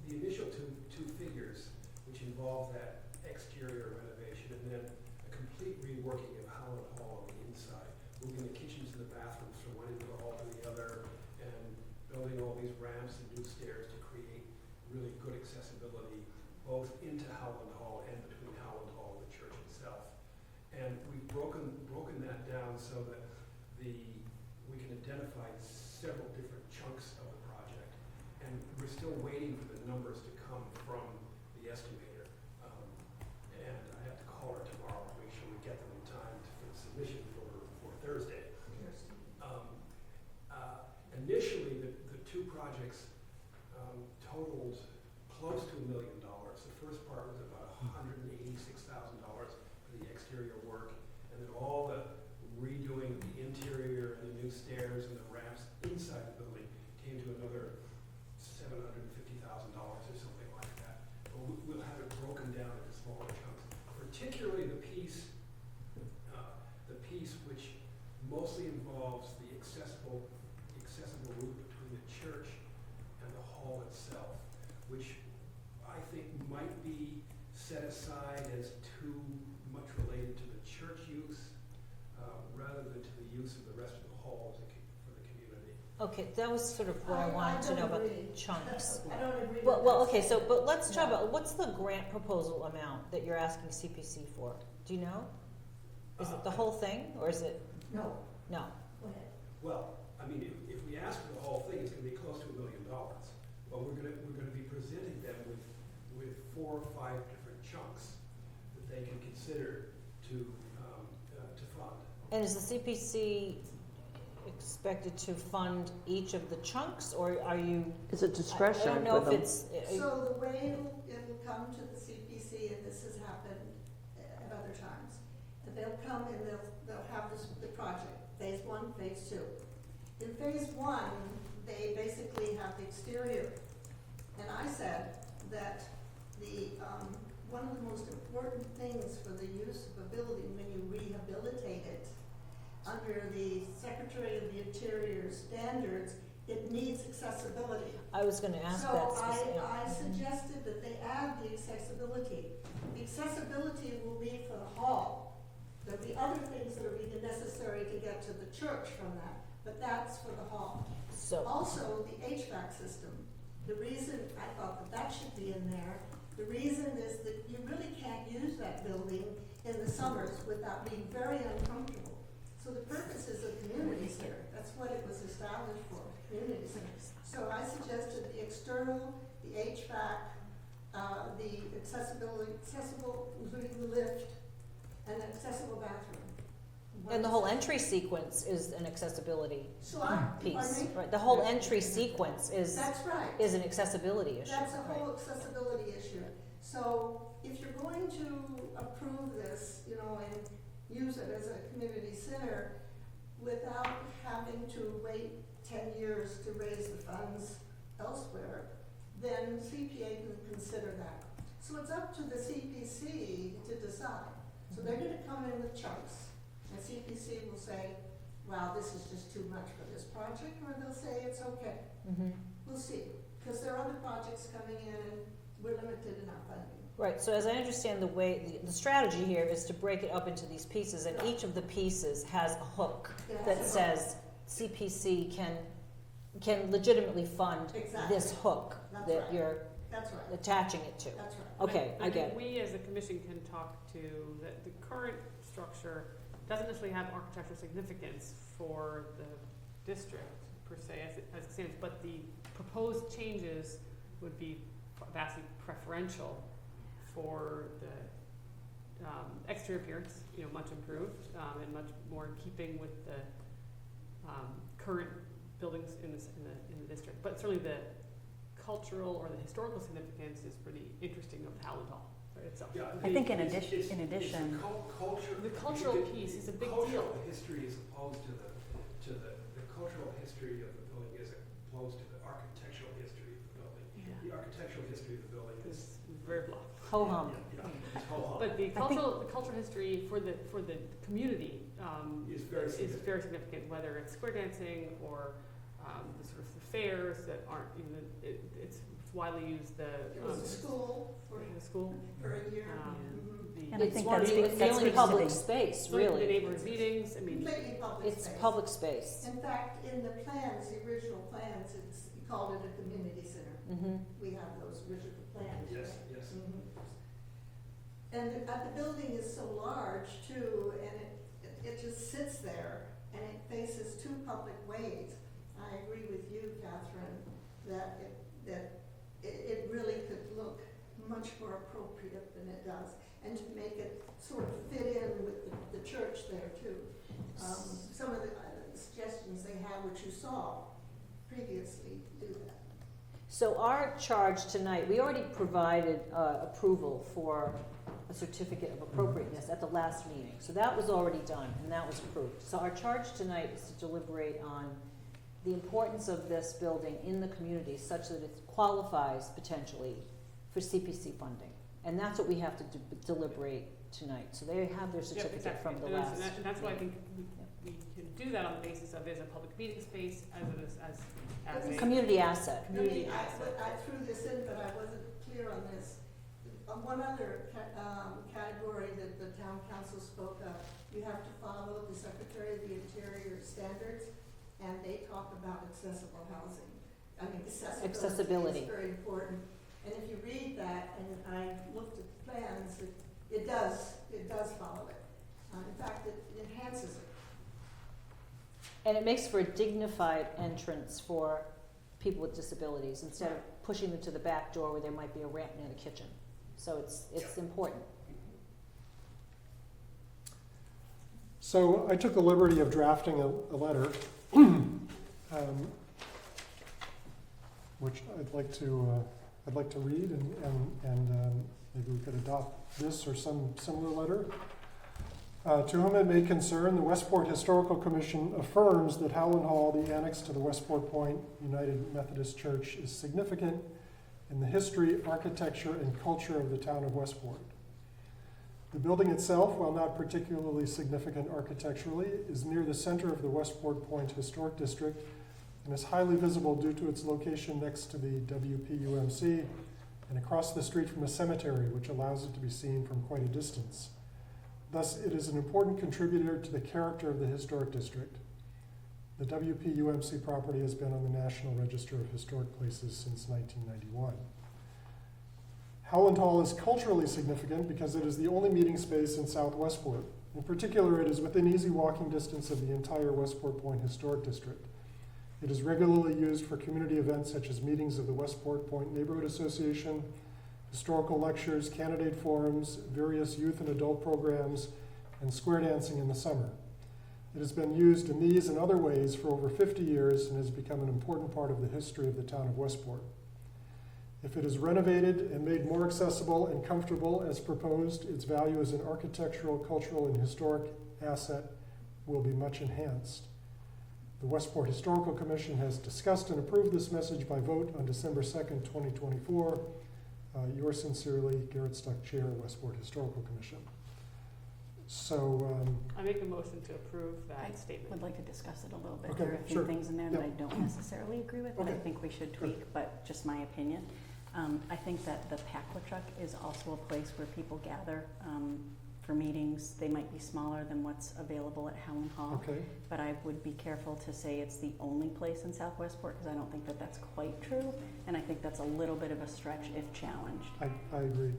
the initial two figures, which involve that exterior renovation and then a complete reworking of Howland Hall on the inside, moving the kitchens and the bathrooms from one end of the hall to the other, and building all these ramps and new stairs to create really good accessibility both into Howland Hall and between Howland Hall and the church itself. And we've broken that down so that we can identify several different chunks of the project. And we're still waiting for the numbers to come from the estimator. And I have to call her tomorrow to make sure we get them in time for the submission for Thursday. Initially, the two projects totaled close to $1 million. The first part was about $186,000 for the exterior work, and then all the redoing the interior and the new stairs and the ramps inside the building came to another $750,000 or something like that. But we'll have it broken down into smaller chunks, particularly the piece which mostly involves the accessible route between the church and the hall itself, which I think might be set aside as too much related to the church use rather than to the use of the rest of the hall for the community.
Okay, that was sort of what I wanted to know about the
agree.
chunks.
I don't agree with
Well,
that.
okay, so, but let's talk about, what's the grant proposal amount that you're asking CPC for? Do you know? Is it the whole thing, or is it,
No,
no?
go ahead.
Well, I mean, if we ask for the whole thing, it's going to be close to $1 million. But we're going to be presenting them with 4 or 5 different chunks that they can consider to fund.
And is the CPC expected to fund each of the chunks, or are you?
Is it
I
discretionary
don't know
for
if
them?
it's,
So the way it'll come to the CPC, and this has happened at other times, and they'll come and they'll have the project, phase 1, phase 2. In phase 1, they basically have the exterior, and I said that one of the most important things for the use of a building under the Secretary of the Interior standards, it needs accessibility.
I was gonna ask that
So
specifically.
I suggested that they add the accessibility. The accessibility will be for the hall. There'll be other things that are really necessary to get to the church from that, but that's for the hall.
So,
Also, the HVAC system, the reason I thought that that should be in there, the reason is that you really can't use that building in the summers without being very uncomfortable. So the purpose is a community center, that's what it was established for, community center. So I suggested the external, the HVAC, the accessible, including the lift, and an accessible bathroom.
and the whole entry sequence is an accessibility
So I,
piece,
pardon me?
right? The whole entry sequence is
That's right.
an accessibility issue,
That's a
right?
whole accessibility issue. So if you're going to approve this, you know, and use it as a community center without having to wait 10 years to raise the funds elsewhere, then CPA can consider that. So it's up to the CPC to decide. So they're gonna come in with chunks, and CPC will say, wow, this is just too much for this project, or they'll say it's okay.
Mhm.
We'll see, because there are other projects coming in and we're limited in our funding.
Right, so as I understand the way, the strategy here is to break it up into these pieces, and each of the pieces has a hook
It has
that
a hook.
says CPC can legitimately fund
Exactly.
this hook
That's
that
right.
you're
That's right,
attaching it to.
that's right.
Okay, I get it.
We as a commission can talk to, that the current structure doesn't necessarily have architectural significance for the district per se as it stands, but the proposed changes would be vastly preferential for the exterior appearance, you know, much improved, and much more in keeping with the current buildings in the district. But certainly the cultural or the historical significance is pretty interesting of Howland Hall itself.
Yeah,
I think in
it's-
addition-
it's-
in
it's
addition-
the culture.
The cultural piece is a big deal.
Cultural history is opposed to the cultural history of the building is opposed to the architectural history of the building.
Yeah.
The architectural history of the building is.
It's very blah.
Ho-hum.
Yeah, it's ho-hum.
But the cultural history for the community
Is very
is
significant.
very significant, whether it's square dancing or the sort of the fairs that aren't even it's widely used.
It was a school
The school.
for a year.
The,
And I
It's
think
one of
that's
the,
what-
it's the
that's
only
what
public
it's
space,
the
really.
neighborhood meetings. I mean,
Completely public
It's
space.
public space.
In fact, in the plans, the original plans, you called it a community center.
Mm-hmm.
We have those original plans.
Yes,
right?
yes.
Mhm. And the building is so large too, and it just sits there, and it faces two public ways. I agree with you, Catherine, that it really could look much more appropriate than it does, and to make it sort of fit in with the church there too. Some of the suggestions they have, which you saw previously, do that.
So our charge tonight, we already provided approval for a certificate of appropriateness at the last meeting. So that was already done, and that was approved. So our charge tonight is to deliberate on the importance of this building in the community such that it qualifies potentially for CPC funding. And that's what we have to deliberate tonight. So they have their certificate
exactly.
from the
And that's-
last.
and that's why I
meeting.
think we can do that on the basis of there's a public meeting space as a
Community asset.
community
I mean,
asset.
I threw this in, but I wasn't clear on this. One other category that the town council spoke of, you have to follow the Secretary of the Interior standards, and they talk about accessible housing. I mean, accessibility is very important. And if you read that, and I looked at the plans, it does follow it. In fact, it enhances it.
And it makes for a dignified entrance for people with disabilities instead of pushing them to the back door where there might be a ramp near the kitchen. So it's important.
So I took the liberty of drafting a letter, which I'd like to read, and maybe we could adopt this or some similar letter. To whom it may concern, the Westport Historical Commission affirms that Howland Hall, the annex to the Westport Point United Methodist Church, is significant in the history, architecture, and culture of the town of Westport. The building itself, while not particularly significant architecturally, is near the center of the Westport Point Historic District and is highly visible due to its location next to the WPUMC and across the street from a cemetery, which allows it to be seen from quite a distance. Thus, it is an important contributor to the character of the historic district. The WPUMC property has been on the National Register of Historic Places since 1991. Howland Hall is culturally significant because it is the only meeting space in South Westport. In particular, it is within easy walking distance of the entire Westport Point Historic District. It is regularly used for community events such as meetings of the Westport Point Neighborhood Association, historical lectures, candidate forums, various youth and adult programs, and square dancing in the summer. It has been used in these and other ways for over 50 years and has become an important part of the history of the town of Westport. If it is renovated and made more accessible and comfortable as proposed, its value as an architectural, cultural, and historic asset will be much enhanced. The Westport Historical Commission has discussed and approved this message by vote on December 2nd, 2024. Yours sincerely, Garrett Stuck, Chair, Westport Historical Commission. So,
I make a motion to approve that statement.
Would like to discuss it a little bit.
Okay,
There are a few
sure.
things in there that
Yeah.
I don't necessarily agree with, that I
Okay.
think we should tweak, but just my opinion. I think that the Paquatuck is also a place where people gather for meetings. They might be smaller than what's available at Howland Hall,
okay,
but I would be careful to say it's the only place in South Westport, because I don't think that that's quite true, and I think that's a little bit of a stretch if challenged.
I agree.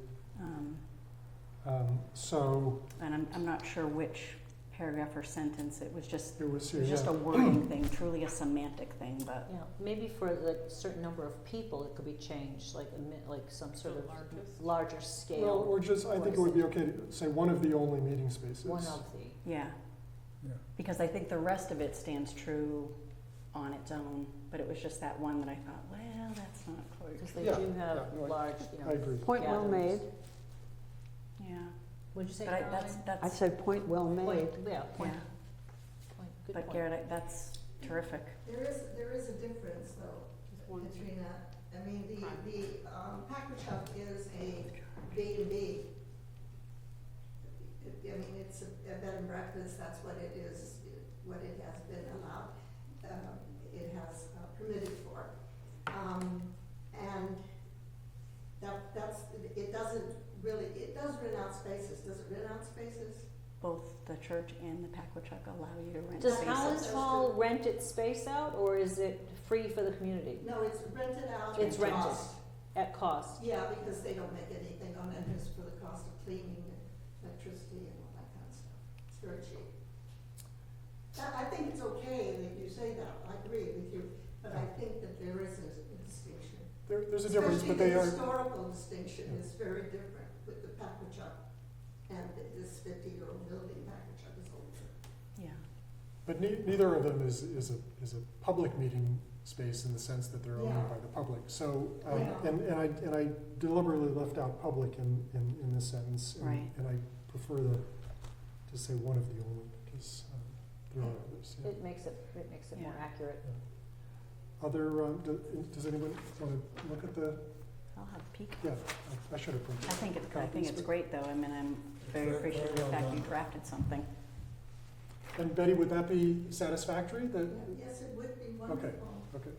So,
And I'm not sure which paragraph or sentence, it was just
it was here,
a
yeah.
wording thing, truly a semantic thing, but.
Yeah, maybe for like a certain number of people, it could be changed, like like some sort
The
of
largest?
larger
Well,
scale.
or just, I think it would be okay to say one of the only meeting spaces.
One of the,
Yeah,
Yeah.
because I think the rest of it stands true on its own, but it was just that one that I thought, well, that's not quite
because
true.
they
Yeah,
do have
yeah, no,
large,
I agree.
Point well
gatherings.
made.
Yeah,
What'd you say,
but
Caroline?
I
that's,
said point well made.
Point, yeah, point,
yeah,
point, good
but
point.
Garrett, that's terrific.
There is a difference though,
Just one.
Katrina. I mean,
Right.
the Paquatuck is a B&B. I mean, it's a bed and breakfast, that's what it is, what it has been allowed, it has permitted for. And it doesn't really, it does rent out spaces, does it rent out spaces?
Both the church and the Paquatuck allow you to rent
Does
spaces.
Howland Hall rent its space out, or is it free for the community
No, it's rented out.
It's
at
rented.
cost.
at cost?
Yeah, because they don't make anything on it, it's for the cost of cleaning and electricity and all that kind of stuff. It's very cheap. I think it's okay that you say that, I agree with you, but I think that there is a distinction.
There's a difference, but they
Especially
are,
the historical distinction is very different with the Paquatuck and this 50-year-old building. Paquatuck is older.
Yeah,
but neither of them is a public meeting space in the sense that they're owned
Yeah.
by the public. So,
Yeah.
and I deliberately left out public in this sentence. and-
Right.
And I prefer to say one of the only, because there are others. Yeah.
It makes it more
Yeah.
accurate.
Other, does anyone want to look at the,
I'll have a peek.
yeah, I should have printed.
I think it's
copies, but-
great, though. I mean, I'm very
Very-
appreciative of
very
the
well
fact you
done.
drafted something.
And Betty, would that be satisfactory? That,
Yes, it would be wonderful.
okay.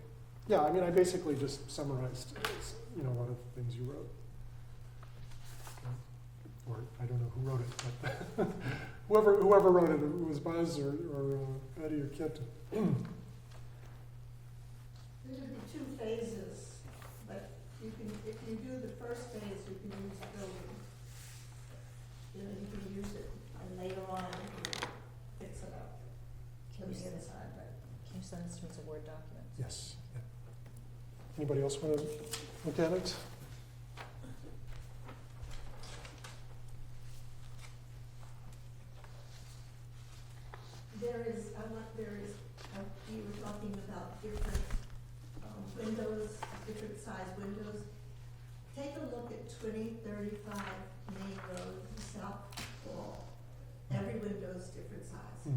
Yeah, I mean, I basically just summarized, a lot of the things you wrote. Or, I don't know who wrote it, but whoever wrote it, it was Buzz or Betty or Kit.
There would be 2 phases, but you can, if you do the first phase, you can use the building. You can use it, and later on, you can fix it up
Can
from
you
the
send,
inside, but.
can you send this to me as a Word document?
Yes. Yeah. Anybody else want to look at it?
You were talking about different windows, different size windows. Take a look at 2035 Main Road, South Wall. Every window is different size.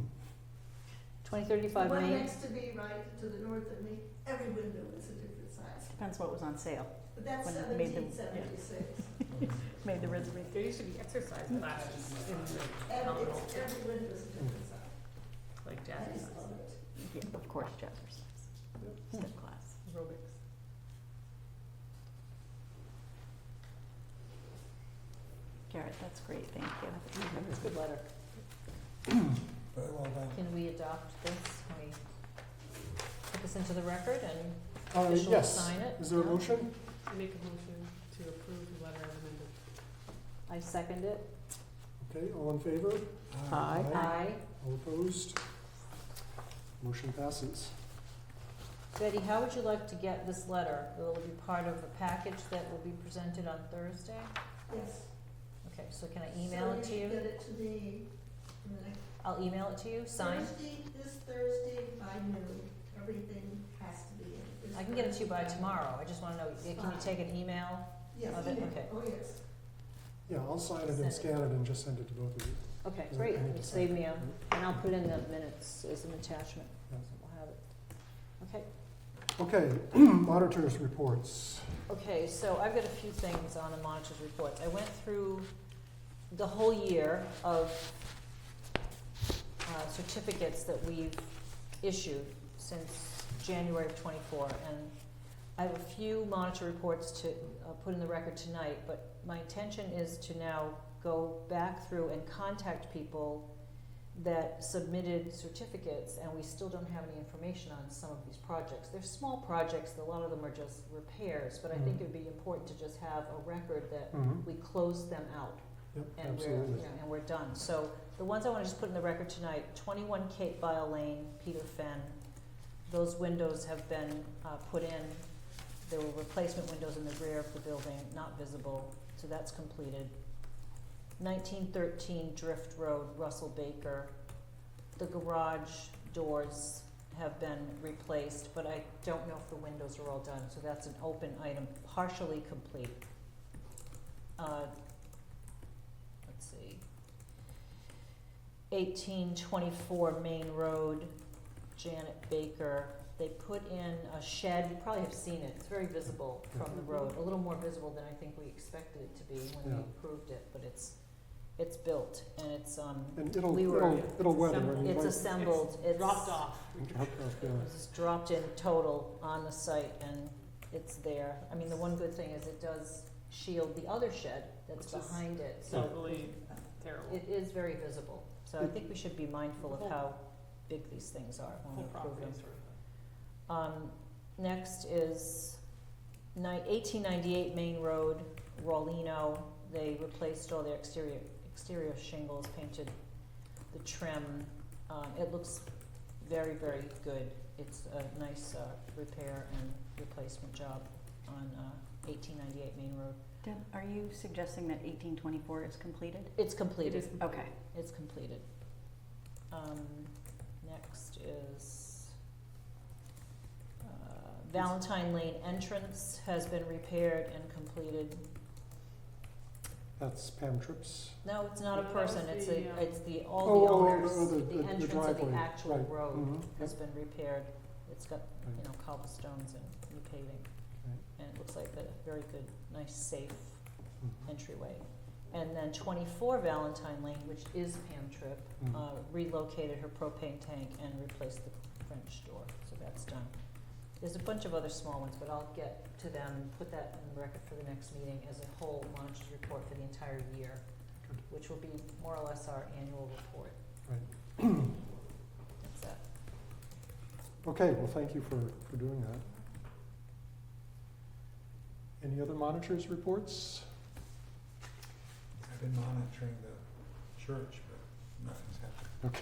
2035
The one
Main,
next to me, right to the north of me, every window is a different size.
Depends what was on sale.
But that's
When it made them-
1776.
Made the reservation.
There used to be exercise classes in the town hall,
Every window's a different size.
like
I
jazz
just love it.
Yeah, of course, jazzers. Step class.
aerobics.
Garrett, that's great, thank you.
It's a good letter.
Very well done.
Can we adopt this? Can we put this into the record and officially
Yes.
sign it?
Is there a
No?
motion?
I make a motion to approve the letter as amended.
I second it.
Okay, all in favor?
Aye.
Aye.
All opposed? Motion passes.
Betty, how would you like to get this letter? Will it be part of a package that will be presented on Thursday?
Yes.
Okay, so can I email it to
So you
you?
should get it to me in the next
I'll email it to you, signed?
this Thursday by noon. Everything has to be in. this
I can get it to you by
Thursday.
tomorrow. I just wanna know, can you
Fine.
take an email?
Yes,
of it?
email.
Okay.
Oh, yes.
Yeah, I'll sign it
Send
and
it.
scan it and just send it to both of you.
Okay,
Is it-
great.
I need to
It'll
sign
save
it.
me a, and I'll put in the minutes as an attachment.
Yeah.
So we'll have it. Okay.
Okay, monitors reports.
Okay, so I've got a few things on the monitor's reports. I went through the whole year of certificates that we've issued since January of '24, and I have a few monitor reports to put in the record tonight, but my intention is to now go back through and contact people that submitted certificates, and we still don't have any information on some of these projects. They're small projects, a lot of them are just repairs, but I think
Mhm.
it'd be important to just have a record that
Mhm.
we closed them out
Yep,
and we're,
absolutely.
and we're done. So the ones I wanna just put in the record tonight, 21 Cape Bile Lane, Peter Fenn, those windows have been put in. There were replacement windows in the rear of the building, not visible, so that's completed. 1913 Drift Road, Russell Baker. The garage doors have been replaced, but I don't know if the windows are all done, so that's an open item, partially complete. Let's see. 1824 Main Road, Janet Baker. They put in a shed, you probably have seen it, it's very visible from the road, a little more visible than I think we expected it to be when we
Yeah.
approved it, but it's built, and it's,
And it'll,
We were-
it'll weather. I mean,
it's
like-
assembled, it's.
Dropped off.
Dropped off,
It
yeah.
was dropped in total on the site, and it's there. I mean, the one good thing is it does shield the other shed that's
Which is
behind it, so
Totally terrible.
it is very visible. So I think we should be mindful of how big these things are when we
Whole
approve
property
them.
is sort of.
Next is 1898 Main Road, Rollino. They replaced all their exterior shingles, painted the trim. It looks very, very good. It's a nice repair and replacement job on 1898 Main Road.
Deb, are you suggesting that 1824 is completed?
It's
It
completed.
is
Okay.
It's completed. Next is Valentine Lane entrance has been repaired and completed.
That's Pam Tripp's.
No, it's not a
No, that was
person,
the,
it's the, all
Oh,
the owners,
the
the entrance of
driveway,
the actual
right.
road
Mhm.
has been repaired. It's got, you
Right.
know, cobblestones and new paving,
Okay.
and it looks like a very good, nice, safe
Mhm.
entryway. And then 24 Valentine Lane, which is Pam Tripp,
Mhm.
relocated her propane tank and replaced the French door, so that's done. There's a bunch of other small ones, but I'll get to them and put that in the record for the next meeting as a whole monitor's report for the entire year,
Good.
which will be more or less our annual report.
Right.
That's that.
Okay, well, thank you for doing that. Any other monitors reports?
I've been monitoring the church, but nothing's happened.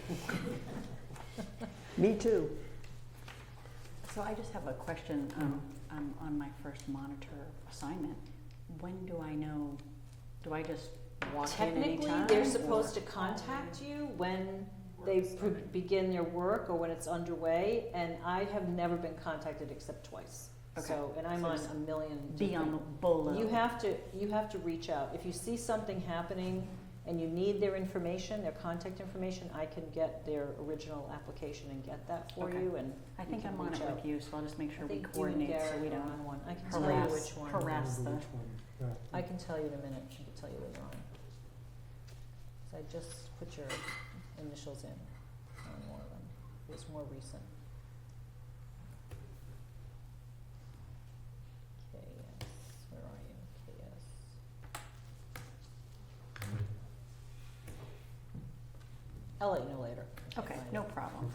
Okay.
Me too.
So I just have a question, on my first monitor assignment. When do I know, do I just walk in anytime?
Technically, they're
or-
supposed to contact you when they begin their work or when it's underway, and I have never been contacted except twice.
Okay.
So, and I'm
So
on
just
a million
Be on
different.
the below.
You have to reach out. If you see something happening and you need their information, their contact information, I can get their original application and get that for
Okay.
you, and
I think
can
I'm on
reach
it
out.
with you, so I'll just make
I
sure we
think you and
coordinate so
Garrett
we
are
don't
on one. I can tell you
harass,
which one.
harass
Remember
the,
which one, yeah.
I can tell you in a minute, I can tell you later on. So I just put your initials in on one of them, it was more recent. KS, where are you, KS? I'll let you know later. I can't
okay,
find
no
it.
problem.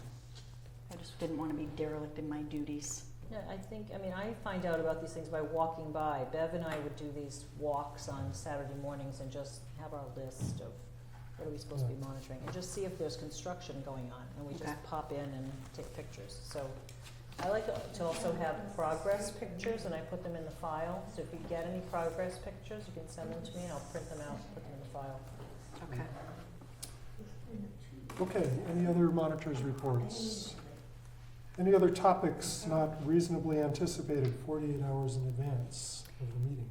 I just didn't want to be derelict in my duties.
Yeah, I mean, I find out about these things by walking by. Bev and I would do these walks on Saturday mornings and just have our list of what are we supposed to be monitoring, and just see if there's construction going on, and we
Okay.
just pop in and take pictures. So I like to also have progress pictures, and I put them in the file. So if you get any progress pictures, you can send them to me, and I'll print them out, put them in the file.
Okay.
Okay, any other monitors' reports? Any other topics not reasonably anticipated 48 hours in advance of the meeting?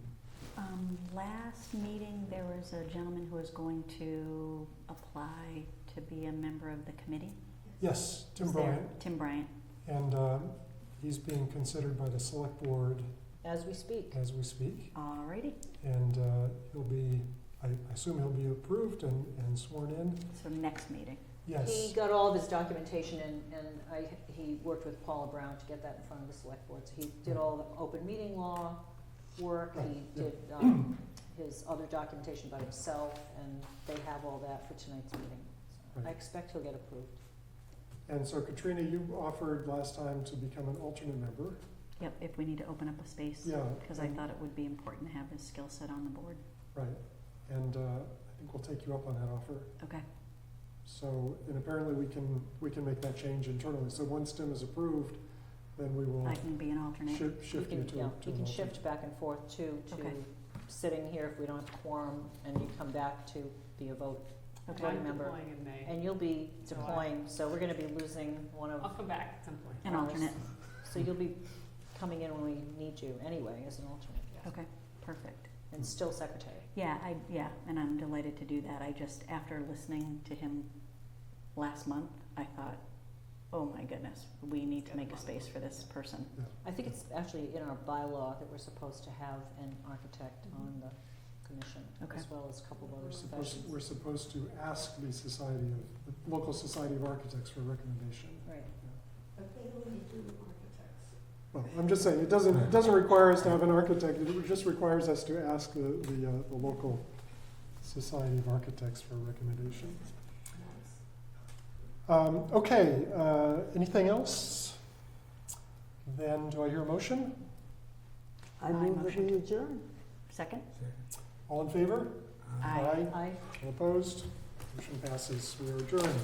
Last meeting, there was a gentleman who was going to apply to be a member of the committee.
Yes, Tim
Is there-
Bryant,
Tim Bryant.
and he's being considered by the select board
As we speak.
as we speak.
Alrighty,
And he'll be, I assume he'll be approved and sworn in.
so next meeting.
Yes.
He got all of his documentation and he worked with Paula Brown to get that in front of the select board. So he did all the open meeting law work, he
Right, yeah.
did his other documentation by himself, and they have all that for tonight's meeting. So I
Right.
expect he'll get approved.
And so Katrina, you offered last time to become an alternate member.
Yep, if we need to open up a space.
Yeah.
Because I thought it would be important to have his skill set on the board.
Right. And I think we'll take you up on that offer.
Okay,
So, and apparently we can make that change internally. So once Tim is approved, then we will
I can be an alternate.
shift you to
Yeah,
an
you can
alternate.
shift back and forth too, to
Okay.
sitting here if we don't have quorum, and you come back to be a vote.
Okay.
Voting
I'm
member.
deploying in May.
And you'll be
So
deploying, so we're gonna be losing one
I'll
of,
come back at some point.
An alternate.
so you'll be coming in when we need you anyway as an alternate,
Okay, perfect.
and still secretary.
Yeah, and I'm delighted to do that. I just, after listening to him last month, I thought, oh my goodness, we need to make a space for this person.
I think it's actually in our bylaw that we're supposed to have an architect on the commission,
Okay.
as well as a couple of other professions.
We're supposed to ask the local society of architects for a recommendation.
Right.
But they only do architects.
Well, I'm just saying, it doesn't require us to have an architect, it just requires us to ask the local society of architects for a recommendation. Okay, anything else? Then do I hear a motion?
I
My
move that
motion.
we adjourn.
Second?
All in favor?
Aye.
Aye.
All opposed? Motion passes. We are adjourned.